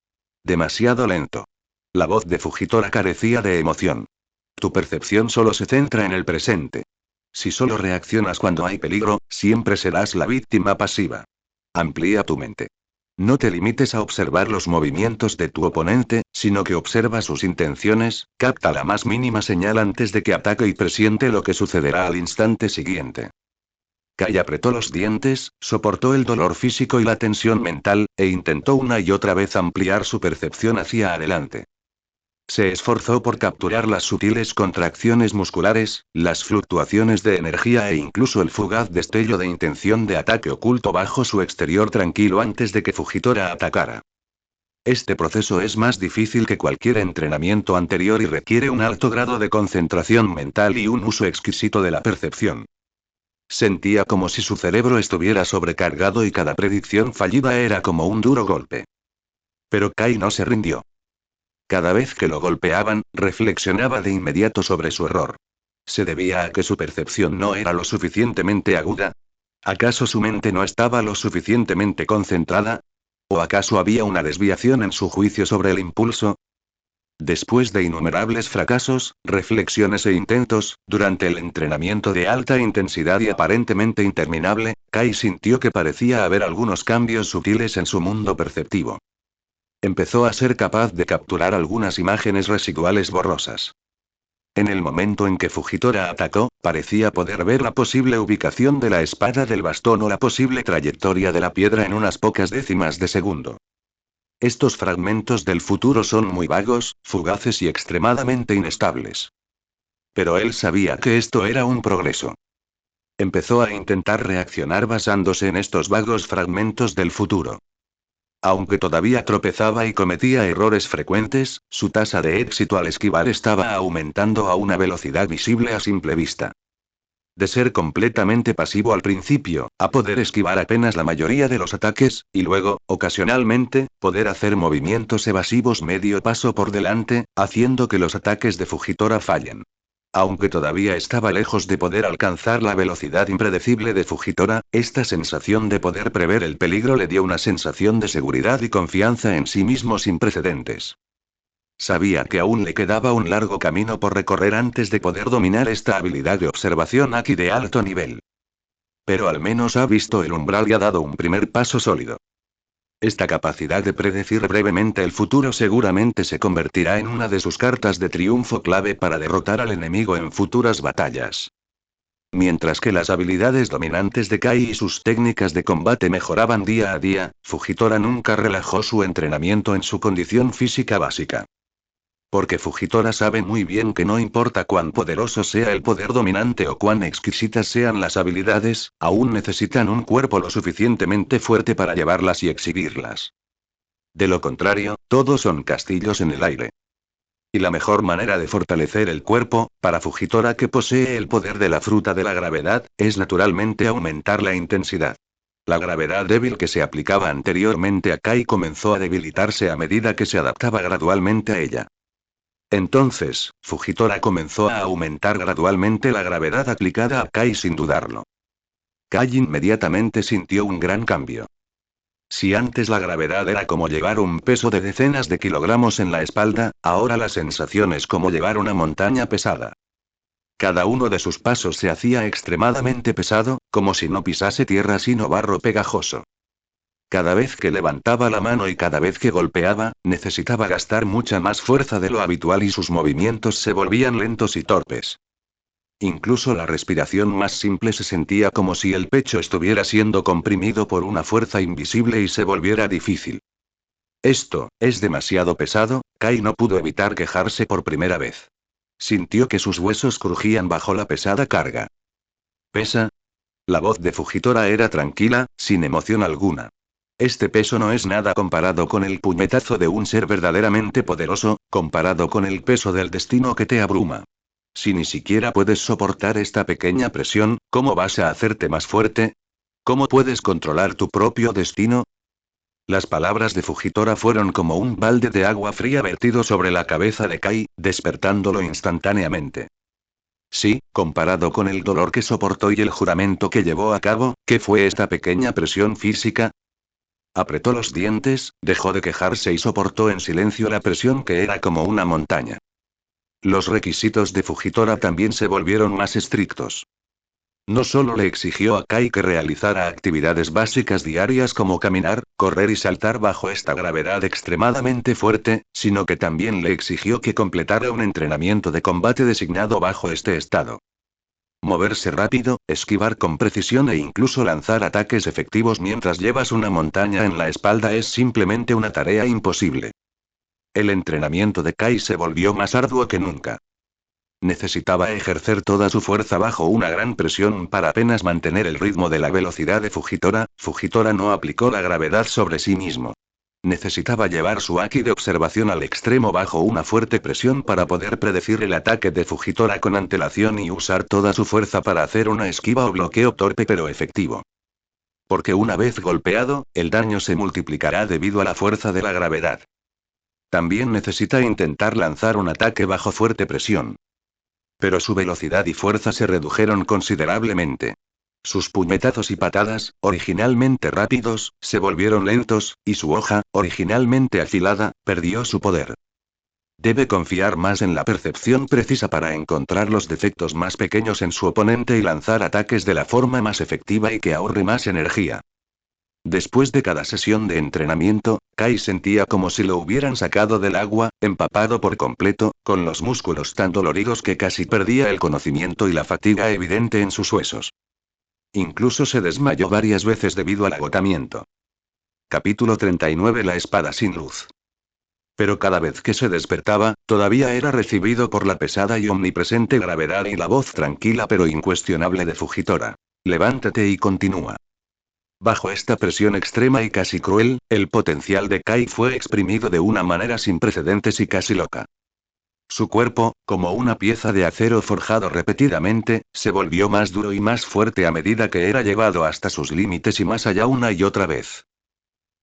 Demasiado lento. La voz de Fujitora carecía de emoción. Tu percepción solo se centra en el presente. Si solo reaccionas cuando hay peligro, siempre serás la víctima pasiva. Amplía tu mente. No te limites a observar los movimientos de tu oponente, sino que observa sus intenciones, capta la más mínima señal antes de que ataque y presiente lo que sucederá al instante siguiente. Kai apretó los dientes, soportó el dolor físico y la tensión mental, e intentó una y otra vez ampliar su percepción hacia adelante. Se esforzó por capturar las sutiles contracciones musculares, las fluctuaciones de energía e incluso el fugaz destello de intención de ataque oculto bajo su exterior tranquilo antes de que Fujitora atacara. Este proceso es más difícil que cualquier entrenamiento anterior y requiere un alto grado de concentración mental y un uso exquisito de la percepción. Sentía como si su cerebro estuviera sobrecargado y cada predicción fallida era como un duro golpe. Pero Kai no se rindió. Cada vez que lo golpeaban, reflexionaba de inmediato sobre su error. ¿Se debía a que su percepción no era lo suficientemente aguda? ¿Acaso su mente no estaba lo suficientemente concentrada? ¿O acaso había una desviación en su juicio sobre el impulso? Después de innumerables fracasos, reflexiones e intentos, durante el entrenamiento de alta intensidad y aparentemente interminable, Kai sintió que parecía haber algunos cambios sutiles en su mundo perceptivo. Empezó a ser capaz de capturar algunas imágenes residuales borrosas. En el momento en que Fujitora atacó, parecía poder ver la posible ubicación de la espada del bastón o la posible trayectoria de la piedra en unas pocas décimas de segundo. Estos fragmentos del futuro son muy vagos, fugaces y extremadamente inestables. Pero él sabía que esto era un progreso. Empezó a intentar reaccionar basándose en estos vagos fragmentos del futuro. Aunque todavía tropezaba y cometía errores frecuentes, su tasa de éxito al esquivar estaba aumentando a una velocidad visible a simple vista. De ser completamente pasivo al principio, a poder esquivar apenas la mayoría de los ataques, y luego, ocasionalmente, poder hacer movimientos evasivos medio paso por delante, haciendo que los ataques de Fujitora fallen. Aunque todavía estaba lejos de poder alcanzar la velocidad impredecible de Fujitora, esta sensación de poder prever el peligro le dio una sensación de seguridad y confianza en sí mismo sin precedentes. Sabía que aún le quedaba un largo camino por recorrer antes de poder dominar esta habilidad de observación aquí de alto nivel. Pero al menos ha visto el umbral y ha dado un primer paso sólido. Esta capacidad de predecir brevemente el futuro seguramente se convertirá en una de sus cartas de triunfo clave para derrotar al enemigo en futuras batallas. Mientras que las habilidades dominantes de Kai y sus técnicas de combate mejoraban día a día, Fujitora nunca relajó su entrenamiento en su condición física básica. Porque Fujitora sabe muy bien que no importa cuán poderoso sea el poder dominante o cuán exquisitas sean las habilidades, aún necesitan un cuerpo lo suficientemente fuerte para llevarlas y exhibirlas. De lo contrario, todos son castillos en el aire. Y la mejor manera de fortalecer el cuerpo, para Fujitora que posee el poder de la fruta de la gravedad, es naturalmente aumentar la intensidad. La gravedad débil que se aplicaba anteriormente a Kai comenzó a debilitarse a medida que se adaptaba gradualmente a ella. Entonces, Fujitora comenzó a aumentar gradualmente la gravedad aplicada a Kai sin dudarlo. Kai inmediatamente sintió un gran cambio. Si antes la gravedad era como llevar un peso de decenas de kilogramos en la espalda, ahora la sensación es como llevar una montaña pesada. Cada uno de sus pasos se hacía extremadamente pesado, como si no pisase tierra sino barro pegajoso. Cada vez que levantaba la mano y cada vez que golpeaba, necesitaba gastar mucha más fuerza de lo habitual y sus movimientos se volvían lentos y torpes. Incluso la respiración más simple se sentía como si el pecho estuviera siendo comprimido por una fuerza invisible y se volviera difícil. Esto, es demasiado pesado, Kai no pudo evitar quejarse por primera vez. Sintió que sus huesos crujían bajo la pesada carga. ¿Pesa? La voz de Fujitora era tranquila, sin emoción alguna. Este peso no es nada comparado con el puñetazo de un ser verdaderamente poderoso, comparado con el peso del destino que te abruma. Si ni siquiera puedes soportar esta pequeña presión, ¿cómo vas a hacerte más fuerte? ¿Cómo puedes controlar tu propio destino? Las palabras de Fujitora fueron como un balde de agua fría vertido sobre la cabeza de Kai, despertándolo instantáneamente. Sí, comparado con el dolor que soportó y el juramento que llevó a cabo, ¿qué fue esta pequeña presión física? Apretó los dientes, dejó de quejarse y soportó en silencio la presión que era como una montaña. Los requisitos de Fujitora también se volvieron más estrictos. No solo le exigió a Kai que realizara actividades básicas diarias como caminar, correr y saltar bajo esta gravedad extremadamente fuerte, sino que también le exigió que completara un entrenamiento de combate designado bajo este estado. Moverse rápido, esquivar con precisión e incluso lanzar ataques efectivos mientras llevas una montaña en la espalda es simplemente una tarea imposible. El entrenamiento de Kai se volvió más arduo que nunca. Necesitaba ejercer toda su fuerza bajo una gran presión para apenas mantener el ritmo de la velocidad de Fujitora. Fujitora no aplicó la gravedad sobre sí mismo. Necesitaba llevar su haki de observación al extremo bajo una fuerte presión para poder predecir el ataque de Fujitora con antelación y usar toda su fuerza para hacer una esquiva o bloqueo torpe pero efectivo. Porque una vez golpeado, el daño se multiplicará debido a la fuerza de la gravedad. También necesita intentar lanzar un ataque bajo fuerte presión. Pero su velocidad y fuerza se redujeron considerablemente. Sus puñetazos y patadas, originalmente rápidos, se volvieron lentos, y su hoja, originalmente afilada, perdió su poder. Debe confiar más en la percepción precisa para encontrar los defectos más pequeños en su oponente y lanzar ataques de la forma más efectiva y que ahorre más energía. Después de cada sesión de entrenamiento, Kai sentía como si lo hubieran sacado del agua, empapado por completo, con los músculos tan doloridos que casi perdía el conocimiento y la fatiga evidente en sus huesos. Incluso se desmayó varias veces debido al agotamiento. Capítulo 39. La espada sin luz. Pero cada vez que se despertaba, todavía era recibido por la pesada y omnipresente gravedad y la voz tranquila pero incuestionable de Fujitora. Levántate y continúa. Bajo esta presión extrema y casi cruel, el potencial de Kai fue exprimido de una manera sin precedentes y casi loca. Su cuerpo, como una pieza de acero forjado repetidamente, se volvió más duro y más fuerte a medida que era llevado hasta sus límites y más allá una y otra vez.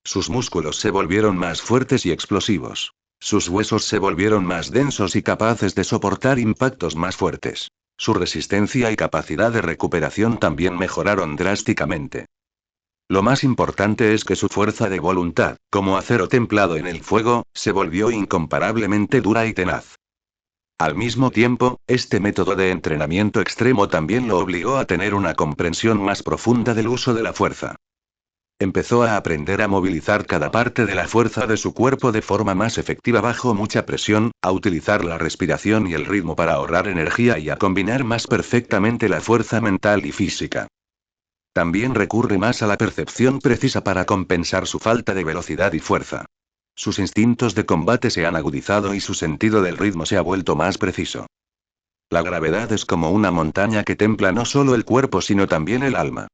Sus músculos se volvieron más fuertes y explosivos. Sus huesos se volvieron más densos y capaces de soportar impactos más fuertes. Su resistencia y capacidad de recuperación también mejoraron drásticamente. Lo más importante es que su fuerza de voluntad, como acero templado en el fuego, se volvió incomparablemente dura y tenaz. Al mismo tiempo, este método de entrenamiento extremo también lo obligó a tener una comprensión más profunda del uso de la fuerza. Empezó a aprender a movilizar cada parte de la fuerza de su cuerpo de forma más efectiva bajo mucha presión, a utilizar la respiración y el ritmo para ahorrar energía y a combinar más perfectamente la fuerza mental y física. También recurre más a la percepción precisa para compensar su falta de velocidad y fuerza. Sus instintos de combate se han agudizado y su sentido del ritmo se ha vuelto más preciso. La gravedad es como una montaña que templa no solo el cuerpo sino también el alma.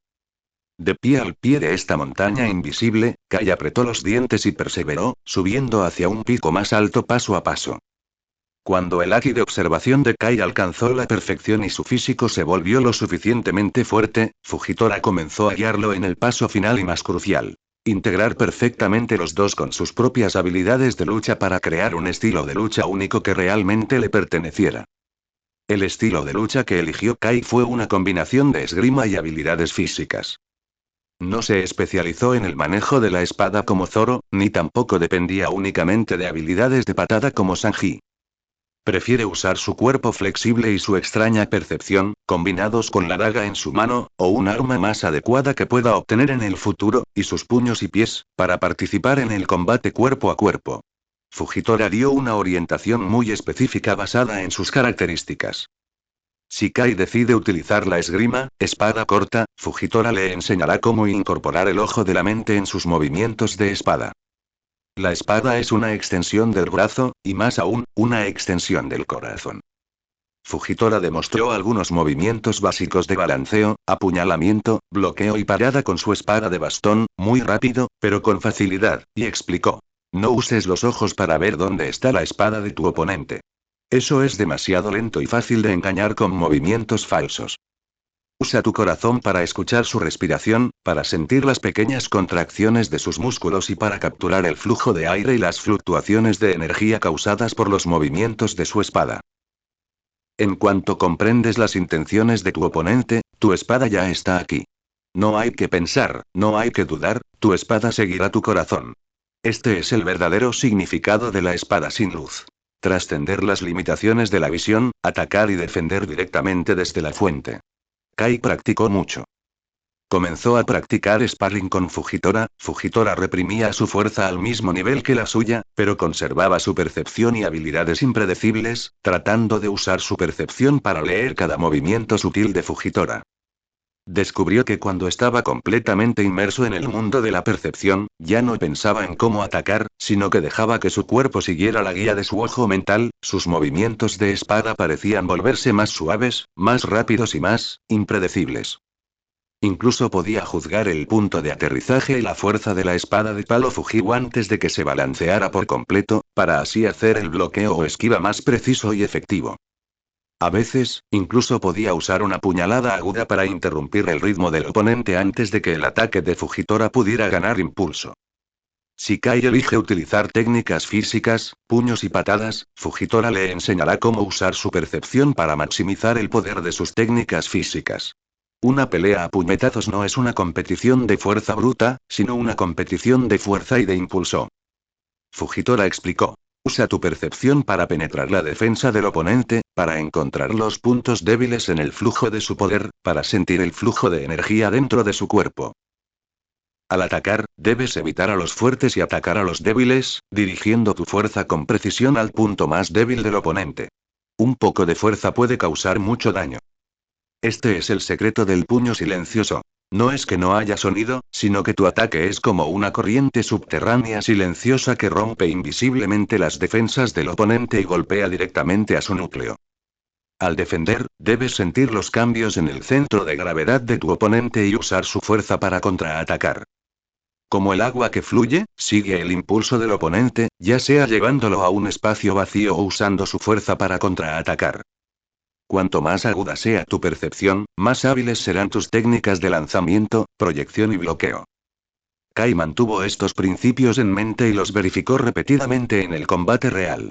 De pie al pie de esta montaña invisible, Kai apretó los dientes y perseveró, subiendo hacia un pico más alto paso a paso. Cuando el haki de observación de Kai alcanzó la perfección y su físico se volvió lo suficientemente fuerte, Fujitora comenzó a guiarlo en el paso final y más crucial. Integrar perfectamente los dos con sus propias habilidades de lucha para crear un estilo de lucha único que realmente le perteneciera. El estilo de lucha que eligió Kai fue una combinación de esgrima y habilidades físicas. No se especializó en el manejo de la espada como Zoro, ni tampoco dependía únicamente de habilidades de patada como Sanji. Prefiere usar su cuerpo flexible y su extraña percepción, combinados con la daga en su mano, o un arma más adecuada que pueda obtener en el futuro, y sus puños y pies, para participar en el combate cuerpo a cuerpo. Fujitora dio una orientación muy específica basada en sus características. Si Kai decide utilizar la esgrima, espada corta, Fujitora le enseñará cómo incorporar el ojo de la mente en sus movimientos de espada. La espada es una extensión del brazo, y más aún, una extensión del corazón. Fujitora demostró algunos movimientos básicos de balanceo, apuñalamiento, bloqueo y parada con su espada de bastón, muy rápido, pero con facilidad, y explicó. No uses los ojos para ver dónde está la espada de tu oponente. Eso es demasiado lento y fácil de engañar con movimientos falsos. Usa tu corazón para escuchar su respiración, para sentir las pequeñas contracciones de sus músculos y para capturar el flujo de aire y las fluctuaciones de energía causadas por los movimientos de su espada. En cuanto comprendes las intenciones de tu oponente, tu espada ya está aquí. No hay que pensar, no hay que dudar, tu espada seguirá tu corazón. Este es el verdadero significado de la espada sin luz. Trascender las limitaciones de la visión, atacar y defender directamente desde la fuente. Kai practicó mucho. Comenzó a practicar sparring con Fujitora. Fujitora reprimía su fuerza al mismo nivel que la suya, pero conservaba su percepción y habilidades impredecibles, tratando de usar su percepción para leer cada movimiento sutil de Fujitora. Descubrió que cuando estaba completamente inmerso en el mundo de la percepción, ya no pensaba en cómo atacar, sino que dejaba que su cuerpo siguiera la guía de su ojo mental. Sus movimientos de espada parecían volverse más suaves, más rápidos y más impredecibles. Incluso podía juzgar el punto de aterrizaje y la fuerza de la espada de palo Fujiwara antes de que se balanceara por completo, para así hacer el bloqueo o esquiva más preciso y efectivo. A veces, incluso podía usar una puñalada aguda para interrumpir el ritmo del oponente antes de que el ataque de Fujitora pudiera ganar impulso. Si Kai elige utilizar técnicas físicas, puños y patadas, Fujitora le enseñará cómo usar su percepción para maximizar el poder de sus técnicas físicas. Una pelea a puñetazos no es una competición de fuerza bruta, sino una competición de fuerza y de impulso. Fujitora explicó. Usa tu percepción para penetrar la defensa del oponente, para encontrar los puntos débiles en el flujo de su poder, para sentir el flujo de energía dentro de su cuerpo. Al atacar, debes evitar a los fuertes y atacar a los débiles, dirigiendo tu fuerza con precisión al punto más débil del oponente. Un poco de fuerza puede causar mucho daño. Este es el secreto del puño silencioso. No es que no haya sonido, sino que tu ataque es como una corriente subterránea silenciosa que rompe invisiblemente las defensas del oponente y golpea directamente a su núcleo. Al defender, debes sentir los cambios en el centro de gravedad de tu oponente y usar su fuerza para contraatacar. Como el agua que fluye, sigue el impulso del oponente, ya sea llevándolo a un espacio vacío o usando su fuerza para contraatacar. Cuanto más aguda sea tu percepción, más hábiles serán tus técnicas de lanzamiento, proyección y bloqueo. Kai mantuvo estos principios en mente y los verificó repetidamente en el combate real.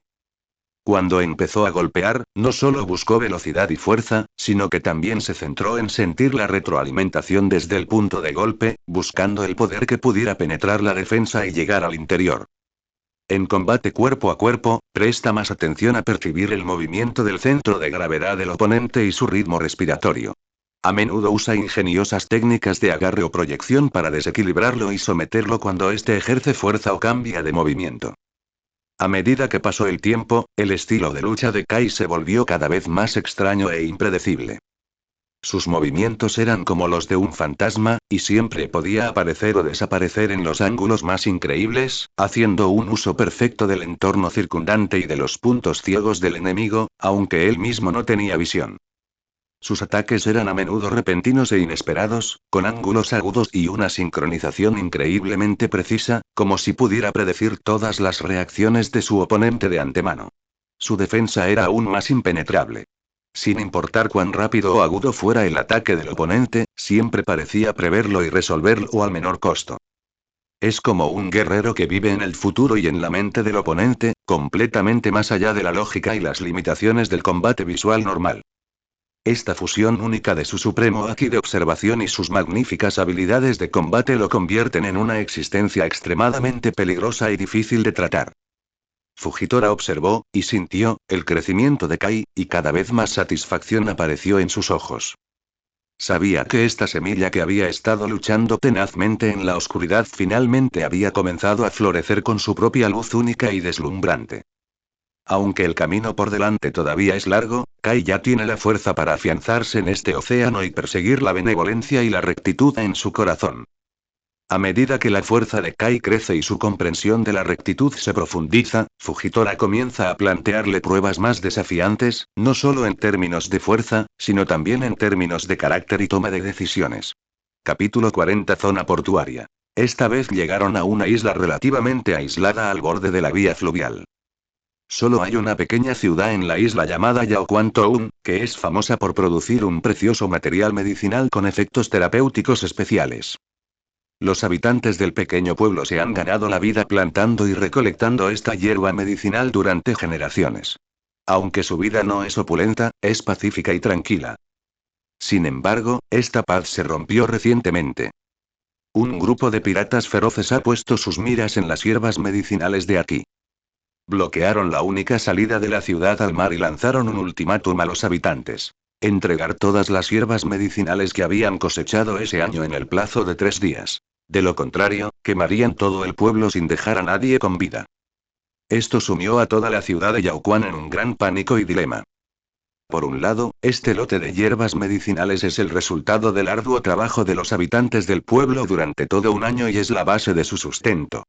Cuando empezó a golpear, no solo buscó velocidad y fuerza, sino que también se centró en sentir la retroalimentación desde el punto de golpe, buscando el poder que pudiera penetrar la defensa y llegar al interior. En combate cuerpo a cuerpo, presta más atención a percibir el movimiento del centro de gravedad del oponente y su ritmo respiratorio. A menudo usa ingeniosas técnicas de agarre o proyección para desequilibrarlo y someterlo cuando éste ejerce fuerza o cambia de movimiento. A medida que pasó el tiempo, el estilo de lucha de Kai se volvió cada vez más extraño e impredecible. Sus movimientos eran como los de un fantasma, y siempre podía aparecer o desaparecer en los ángulos más increíbles, haciendo un uso perfecto del entorno circundante y de los puntos ciegos del enemigo, aunque él mismo no tenía visión. Sus ataques eran a menudo repentinos e inesperados, con ángulos agudos y una sincronización increíblemente precisa, como si pudiera predecir todas las reacciones de su oponente de antemano. Su defensa era aún más impenetrable. Sin importar cuán rápido o agudo fuera el ataque del oponente, siempre parecía preverlo y resolverlo al menor costo. Es como un guerrero que vive en el futuro y en la mente del oponente, completamente más allá de la lógica y las limitaciones del combate visual normal. Esta fusión única de su supremo haki de observación y sus magníficas habilidades de combate lo convierten en una existencia extremadamente peligrosa y difícil de tratar. Fujitora observó, y sintió, el crecimiento de Kai, y cada vez más satisfacción apareció en sus ojos. Sabía que esta semilla que había estado luchando tenazmente en la oscuridad finalmente había comenzado a florecer con su propia luz única y deslumbrante. Aunque el camino por delante todavía es largo, Kai ya tiene la fuerza para afianzarse en este océano y perseguir la benevolencia y la rectitud en su corazón. A medida que la fuerza de Kai crece y su comprensión de la rectitud se profundiza, Fujitora comienza a plantearle pruebas más desafiantes, no solo en términos de fuerza, sino también en términos de carácter y toma de decisiones. Capítulo 40. Zona portuaria. Esta vez llegaron a una isla relativamente aislada al borde de la vía fluvial. Solo hay una pequeña ciudad en la isla llamada Yaoquan Town, que es famosa por producir un precioso material medicinal con efectos terapéuticos especiales. Los habitantes del pequeño pueblo se han ganado la vida plantando y recolectando esta hierba medicinal durante generaciones. Aunque su vida no es opulenta, es pacífica y tranquila. Sin embargo, esta paz se rompió recientemente. Un grupo de piratas feroces ha puesto sus miras en las hierbas medicinales de aquí. Bloquearon la única salida de la ciudad al mar y lanzaron un ultimátum a los habitantes. Entregar todas las hierbas medicinales que habían cosechado ese año en el plazo de 3 días. De lo contrario, quemarían todo el pueblo sin dejar a nadie con vida. Esto sumió a toda la ciudad de Yaoquan en un gran pánico y dilema. Por un lado, este lote de hierbas medicinales es el resultado del arduo trabajo de los habitantes del pueblo durante todo un año y es la base de su sustento.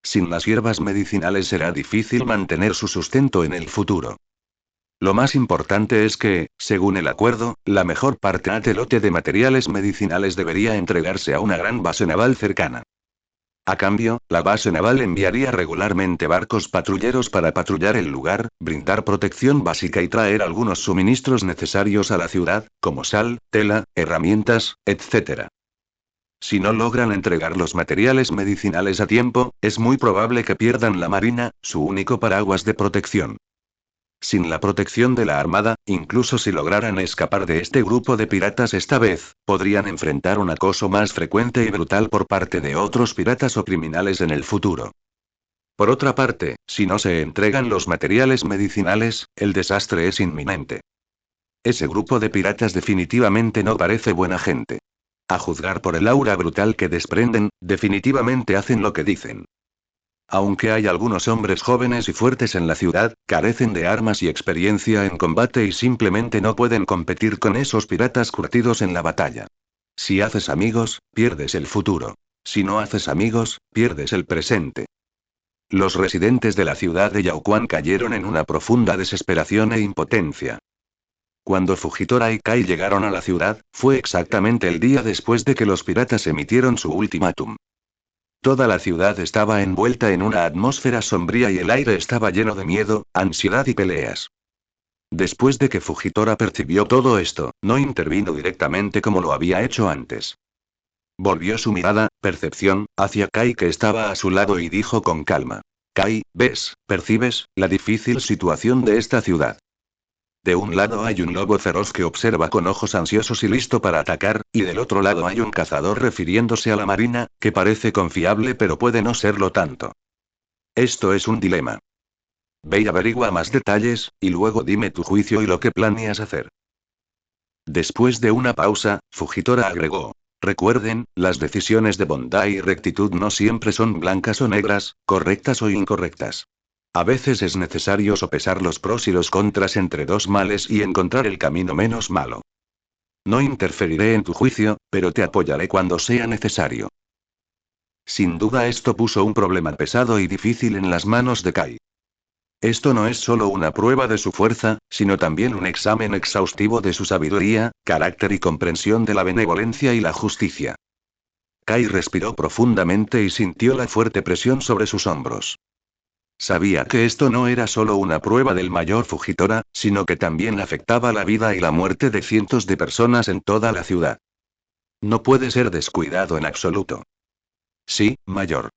Sin las hierbas medicinales será difícil mantener su sustento en el futuro. Lo más importante es que, según el acuerdo, la mejor parte del lote de materiales medicinales debería entregarse a una gran base naval cercana. A cambio, la base naval enviaría regularmente barcos patrulleros para patrullar el lugar, brindar protección básica y traer algunos suministros necesarios a la ciudad, como sal, tela, herramientas, etc. Si no logran entregar los materiales medicinales a tiempo, es muy probable que pierdan la marina, su único paraguas de protección. Sin la protección de la armada, incluso si lograran escapar de este grupo de piratas esta vez, podrían enfrentar un acoso más frecuente y brutal por parte de otros piratas o criminales en el futuro. Por otra parte, si no se entregan los materiales medicinales, el desastre es inminente. Ese grupo de piratas definitivamente no parece buena gente. A juzgar por el aura brutal que desprenden, definitivamente hacen lo que dicen. Aunque hay algunos hombres jóvenes y fuertes en la ciudad, carecen de armas y experiencia en combate y simplemente no pueden competir con esos piratas curtidos en la batalla. Si haces amigos, pierdes el futuro. Si no haces amigos, pierdes el presente. Los residentes de la ciudad de Yaoquan cayeron en una profunda desesperación e impotencia. Cuando Fujitora y Kai llegaron a la ciudad, fue exactamente el día después de que los piratas emitieron su ultimátum. Toda la ciudad estaba envuelta en una atmósfera sombría y el aire estaba lleno de miedo, ansiedad y peleas. Después de que Fujitora percibió todo esto, no intervino directamente como lo había hecho antes. Volvió su mirada, percepción, hacia Kai que estaba a su lado y dijo con calma. Kai, ves, percibes, la difícil situación de esta ciudad. De un lado hay un lobo feroz que observa con ojos ansiosos y listo para atacar, y del otro lado hay un cazador refiriéndose a la marina, que parece confiable pero puede no serlo tanto. Esto es un dilema. Ve y averigua más detalles, y luego dime tu juicio y lo que planeas hacer. Después de una pausa, Fujitora agregó. Recuerden, las decisiones de bondad y rectitud no siempre son blancas o negras, correctas o incorrectas. A veces es necesario sopesar los pros y los contras entre dos males y encontrar el camino menos malo. No interferiré en tu juicio, pero te apoyaré cuando sea necesario. Sin duda esto puso un problema pesado y difícil en las manos de Kai. Esto no es solo una prueba de su fuerza, sino también un examen exhaustivo de su sabiduría, carácter y comprensión de la benevolencia y la justicia. Kai respiró profundamente y sintió la fuerte presión sobre sus hombros. Sabía que esto no era solo una prueba del mayor Fujitora, sino que también afectaba la vida y la muerte de cientos de personas en toda la ciudad. No puede ser descuidado en absoluto. Sí, mayor.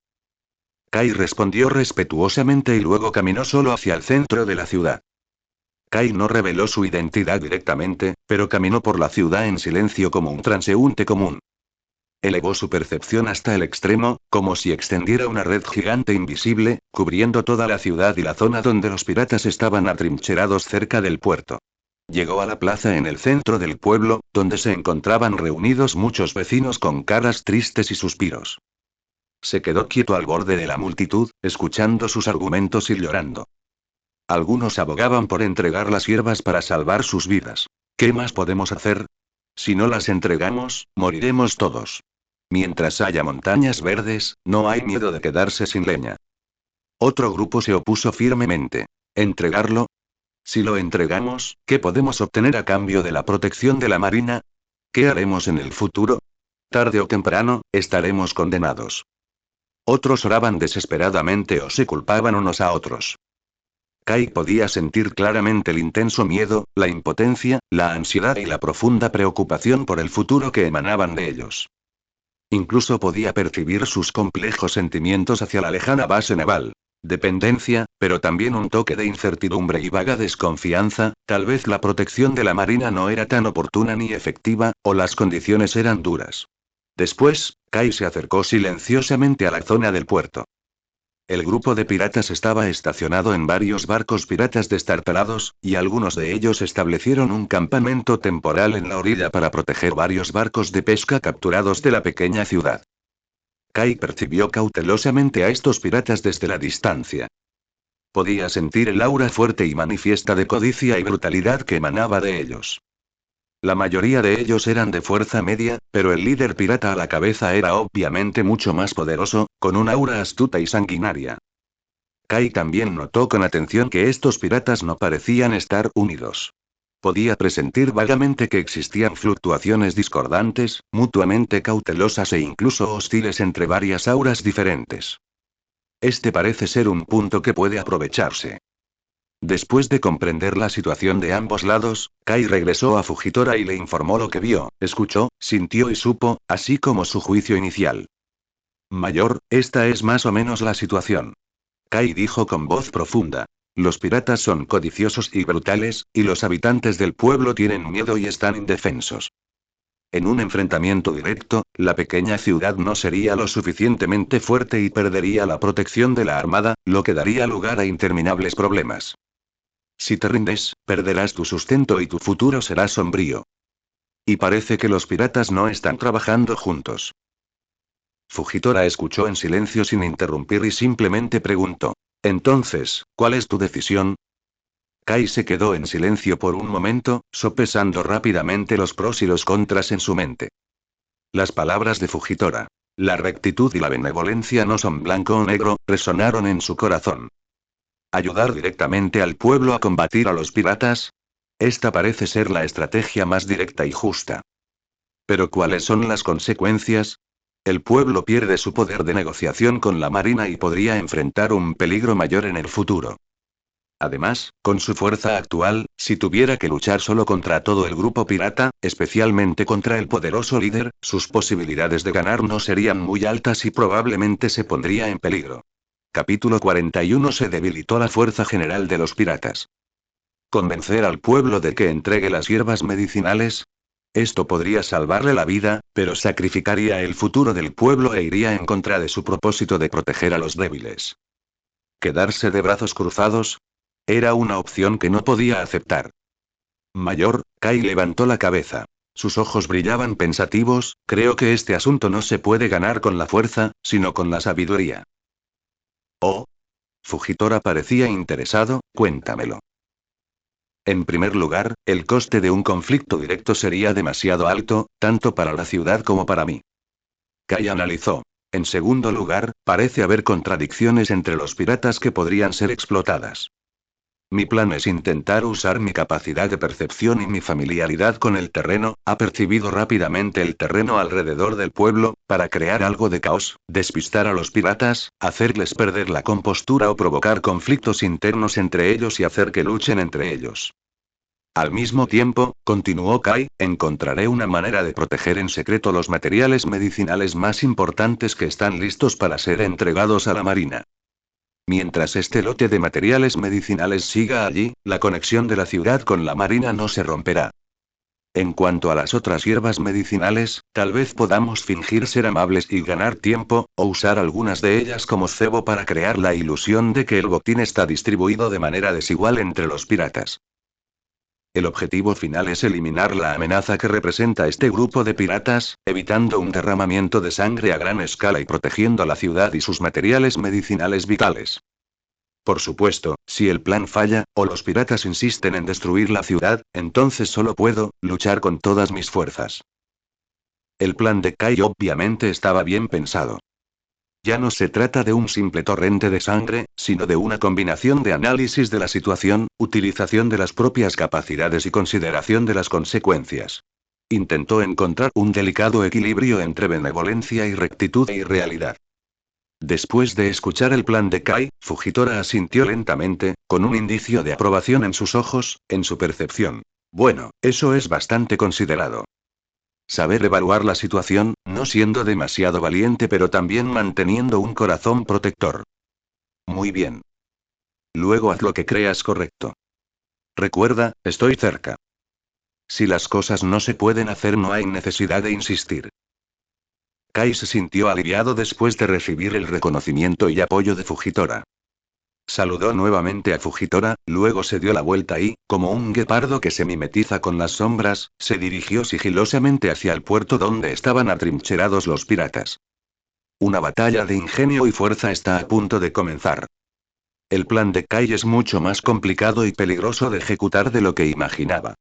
Kai respondió respetuosamente y luego caminó solo hacia el centro de la ciudad. Kai no reveló su identidad directamente, pero caminó por la ciudad en silencio como un transeúnte común. Elevó su percepción hasta el extremo, como si extendiera una red gigante invisible, cubriendo toda la ciudad y la zona donde los piratas estaban atrincherados cerca del puerto. Llegó a la plaza en el centro del pueblo, donde se encontraban reunidos muchos vecinos con caras tristes y suspiros. Se quedó quieto al borde de la multitud, escuchando sus argumentos y llorando. Algunos abogaban por entregar las hierbas para salvar sus vidas. ¿Qué más podemos hacer? Si no las entregamos, moriremos todos. Mientras haya montañas verdes, no hay miedo de quedarse sin leña. Otro grupo se opuso firmemente. ¿Entregarlo? Si lo entregamos, ¿qué podemos obtener a cambio de la protección de la marina? ¿Qué haremos en el futuro? Tarde o temprano, estaremos condenados. Otros oraban desesperadamente o se culpaban unos a otros. Kai podía sentir claramente el intenso miedo, la impotencia, la ansiedad y la profunda preocupación por el futuro que emanaban de ellos. Incluso podía percibir sus complejos sentimientos hacia la lejana base naval. Dependencia, pero también un toque de incertidumbre y vaga desconfianza, tal vez la protección de la marina no era tan oportuna ni efectiva, o las condiciones eran duras. Después, Kai se acercó silenciosamente a la zona del puerto. El grupo de piratas estaba estacionado en varios barcos piratas destartalados, y algunos de ellos establecieron un campamento temporal en la orilla para proteger varios barcos de pesca capturados de la pequeña ciudad. Kai percibió cautelosamente a estos piratas desde la distancia. Podía sentir el aura fuerte y manifiesta de codicia y brutalidad que emanaba de ellos. La mayoría de ellos eran de fuerza media, pero el líder pirata a la cabeza era obviamente mucho más poderoso, con un aura astuta y sanguinaria. Kai también notó con atención que estos piratas no parecían estar unidos. Podía presentir vagamente que existían fluctuaciones discordantes, mutuamente cautelosas e incluso hostiles entre varias auras diferentes. Este parece ser un punto que puede aprovecharse. Después de comprender la situación de ambos lados, Kai regresó a Fujitora y le informó lo que vio, escuchó, sintió y supo, así como su juicio inicial. Mayor, esta es más o menos la situación. Kai dijo con voz profunda. Los piratas son codiciosos y brutales, y los habitantes del pueblo tienen miedo y están indefensos. En un enfrentamiento directo, la pequeña ciudad no sería lo suficientemente fuerte y perdería la protección de la armada, lo que daría lugar a interminables problemas. Si te rindes, perderás tu sustento y tu futuro será sombrío. Y parece que los piratas no están trabajando juntos. Fujitora escuchó en silencio sin interrumpir y simplemente preguntó. Entonces, ¿cuál es tu decisión? Kai se quedó en silencio por un momento, sopesando rápidamente los pros y los contras en su mente. Las palabras de Fujitora, la rectitud y la benevolencia no son blanco o negro, resonaron en su corazón. ¿Ayudar directamente al pueblo a combatir a los piratas? Esta parece ser la estrategia más directa y justa. Pero ¿cuáles son las consecuencias? El pueblo pierde su poder de negociación con la marina y podría enfrentar un peligro mayor en el futuro. Además, con su fuerza actual, si tuviera que luchar solo contra todo el grupo pirata, especialmente contra el poderoso líder, sus posibilidades de ganar no serían muy altas y probablemente se pondría en peligro. Capítulo 41. Se debilitó la fuerza general de los piratas. ¿Convencer al pueblo de que entregue las hierbas medicinales? Esto podría salvarle la vida, pero sacrificaría el futuro del pueblo e iría en contra de su propósito de proteger a los débiles. ¿Quedarse de brazos cruzados? Era una opción que no podía aceptar. Mayor, Kai levantó la cabeza. Sus ojos brillaban pensativos, creo que este asunto no se puede ganar con la fuerza, sino con la sabiduría. Oh. Fujitora parecía interesado, cuéntamelo. En primer lugar, el coste de un conflicto directo sería demasiado alto, tanto para la ciudad como para mí. Kai analizó. En segundo lugar, parece haber contradicciones entre los piratas que podrían ser explotadas. Mi plan es intentar usar mi capacidad de percepción y mi familiaridad con el terreno, ha percibido rápidamente el terreno alrededor del pueblo, para crear algo de caos, despistar a los piratas, hacerles perder la compostura o provocar conflictos internos entre ellos y hacer que luchen entre ellos. Al mismo tiempo, continuó Kai, encontraré una manera de proteger en secreto los materiales medicinales más importantes que están listos para ser entregados a la marina. Mientras este lote de materiales medicinales siga allí, la conexión de la ciudad con la marina no se romperá. En cuanto a las otras hierbas medicinales, tal vez podamos fingir ser amables y ganar tiempo, o usar algunas de ellas como cebo para crear la ilusión de que el botín está distribuido de manera desigual entre los piratas. El objetivo final es eliminar la amenaza que representa este grupo de piratas, evitando un derramamiento de sangre a gran escala y protegiendo la ciudad y sus materiales medicinales vitales. Por supuesto, si el plan falla, o los piratas insisten en destruir la ciudad, entonces solo puedo luchar con todas mis fuerzas. El plan de Kai obviamente estaba bien pensado. Ya no se trata de un simple torrente de sangre, sino de una combinación de análisis de la situación, utilización de las propias capacidades y consideración de las consecuencias. Intentó encontrar un delicado equilibrio entre benevolencia y rectitud y realidad. Después de escuchar el plan de Kai, Fujitora asintió lentamente, con un indicio de aprobación en sus ojos, en su percepción. Bueno, eso es bastante considerado. Saber evaluar la situación, no siendo demasiado valiente pero también manteniendo un corazón protector. Muy bien. Luego haz lo que creas correcto. Recuerda, estoy cerca. Si las cosas no se pueden hacer, no hay necesidad de insistir. Kai se sintió aliviado después de recibir el reconocimiento y apoyo de Fujitora. Saludó nuevamente a Fujitora, luego se dio la vuelta y, como un guepardo que se mimetiza con las sombras, se dirigió sigilosamente hacia el puerto donde estaban atrincherados los piratas. Una batalla de ingenio y fuerza está a punto de comenzar. El plan de Kai es mucho más complicado y peligroso de ejecutar de lo que imaginaba.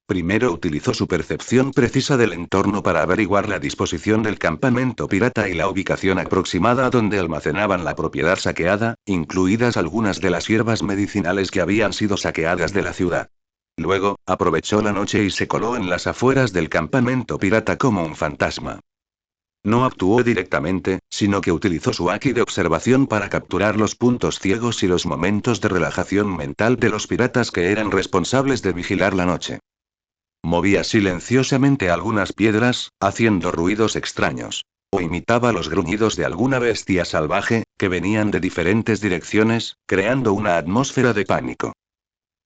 Primero utilizó su percepción precisa del entorno para averiguar la disposición del campamento pirata y la ubicación aproximada donde almacenaban la propiedad saqueada, incluidas algunas de las hierbas medicinales que habían sido saqueadas de la ciudad. Luego, aprovechó la noche y se coló en las afueras del campamento pirata como un fantasma. No actuó directamente, sino que utilizó su haki de observación para capturar los puntos ciegos y los momentos de relajación mental de los piratas que eran responsables de vigilar la noche. Movía silenciosamente algunas piedras, haciendo ruidos extraños. O imitaba los gruñidos de alguna bestia salvaje, que venían de diferentes direcciones, creando una atmósfera de pánico.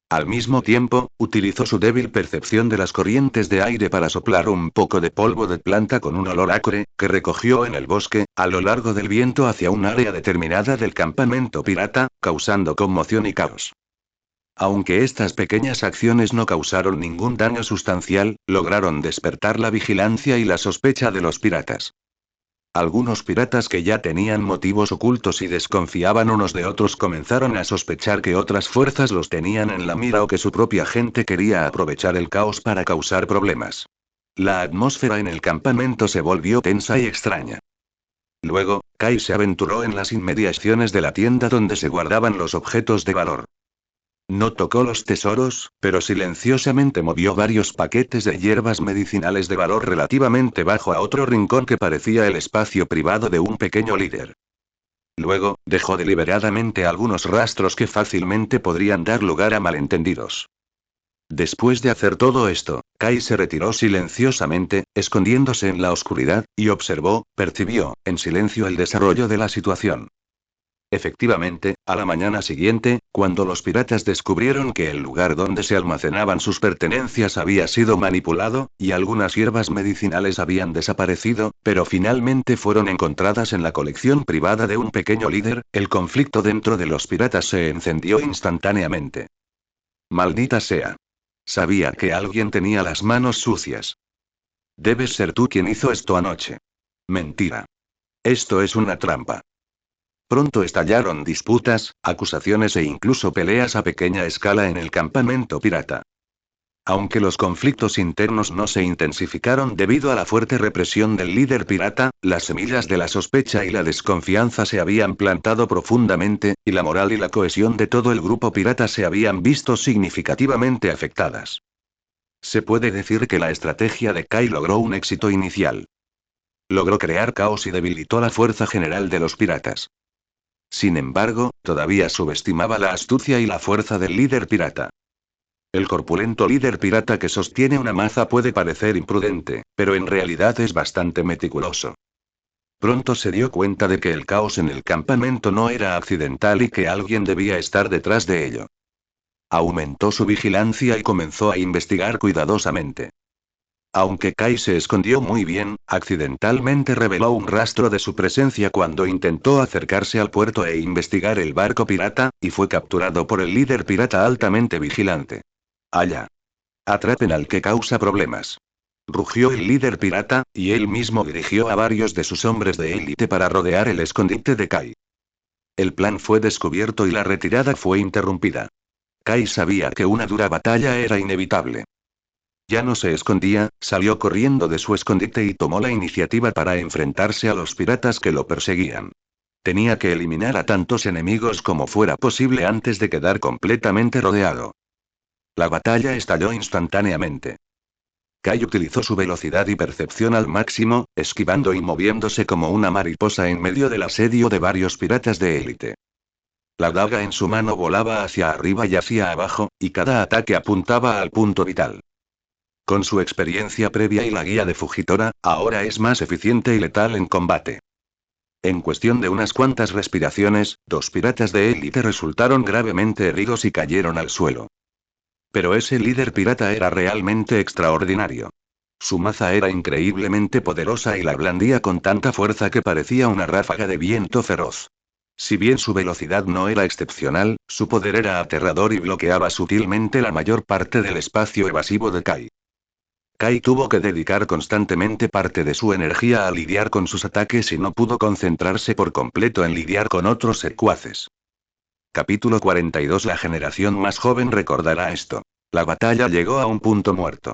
Al mismo tiempo, utilizó su débil percepción de las corrientes de aire para soplar un poco de polvo de planta con un olor acre, que recogió en el bosque, a lo largo del viento hacia un área determinada del campamento pirata, causando conmoción y caos. Aunque estas pequeñas acciones no causaron ningún daño sustancial, lograron despertar la vigilancia y la sospecha de los piratas. Algunos piratas que ya tenían motivos ocultos y desconfiaban unos de otros comenzaron a sospechar que otras fuerzas los tenían en la mira o que su propia gente quería aprovechar el caos para causar problemas. La atmósfera en el campamento se volvió tensa y extraña. Luego, Kai se aventuró en las inmediaciones de la tienda donde se guardaban los objetos de valor. No tocó los tesoros, pero silenciosamente movió varios paquetes de hierbas medicinales de valor relativamente bajo a otro rincón que parecía el espacio privado de un pequeño líder. Luego, dejó deliberadamente algunos rastros que fácilmente podrían dar lugar a malentendidos. Después de hacer todo esto, Kai se retiró silenciosamente, escondiéndose en la oscuridad, y percibió, en silencio el desarrollo de la situación. Efectivamente, a la mañana siguiente, cuando los piratas descubrieron que el lugar donde se almacenaban sus pertenencias había sido manipulado, y algunas hierbas medicinales habían desaparecido, pero finalmente fueron encontradas en la colección privada de un pequeño líder, el conflicto dentro de los piratas se encendió instantáneamente. Maldita sea. Sabía que alguien tenía las manos sucias. Debes ser tú quien hizo esto anoche. Mentira. Esto es una trampa. Pronto estallaron disputas, acusaciones e incluso peleas a pequeña escala en el campamento pirata. Aunque los conflictos internos no se intensificaron debido a la fuerte represión del líder pirata, las semillas de la sospecha y la desconfianza se habían plantado profundamente, y la moral y la cohesión de todo el grupo pirata se habían visto significativamente afectadas. Se puede decir que la estrategia de Kai logró un éxito inicial. Logró crear caos y debilitó la fuerza general de los piratas. Sin embargo, todavía subestimaba la astucia y la fuerza del líder pirata. El corpulento líder pirata que sostiene una maza puede parecer imprudente, pero en realidad es bastante meticuloso. Pronto se dio cuenta de que el caos en el campamento no era accidental y que alguien debía estar detrás de ello. Aumentó su vigilancia y comenzó a investigar cuidadosamente. Aunque Kai se escondió muy bien, accidentalmente reveló un rastro de su presencia cuando intentó acercarse al puerto e investigar el barco pirata, y fue capturado por el líder pirata altamente vigilante. Allá. Atrapen al que causa problemas. Rugió el líder pirata, y él mismo dirigió a varios de sus hombres de élite para rodear el escondite de Kai. El plan fue descubierto y la retirada fue interrumpida. Kai sabía que una dura batalla era inevitable. Ya no se escondía, salió corriendo de su escondite y tomó la iniciativa para enfrentarse a los piratas que lo perseguían. Tenía que eliminar a tantos enemigos como fuera posible antes de quedar completamente rodeado. La batalla estalló instantáneamente. Kai utilizó su velocidad y percepción al máximo, esquivando y moviéndose como una mariposa en medio del asedio de varios piratas de élite. La daga en su mano volaba hacia arriba y hacia abajo, y cada ataque apuntaba al punto vital. Con su experiencia previa y la guía de Fujitora, ahora es más eficiente y letal en combate. En cuestión de unas cuantas respiraciones, 2 piratas de élite resultaron gravemente heridos y cayeron al suelo. Pero ese líder pirata era realmente extraordinario. Su maza era increíblemente poderosa y la blandía con tanta fuerza que parecía una ráfaga de viento feroz. Si bien su velocidad no era excepcional, su poder era aterrador y bloqueaba sutilmente la mayor parte del espacio evasivo de Kai. Kai tuvo que dedicar constantemente parte de su energía a lidiar con sus ataques y no pudo concentrarse por completo en lidiar con otros secuaces. Capítulo 42. La generación más joven recordará esto. La batalla llegó a un punto muerto.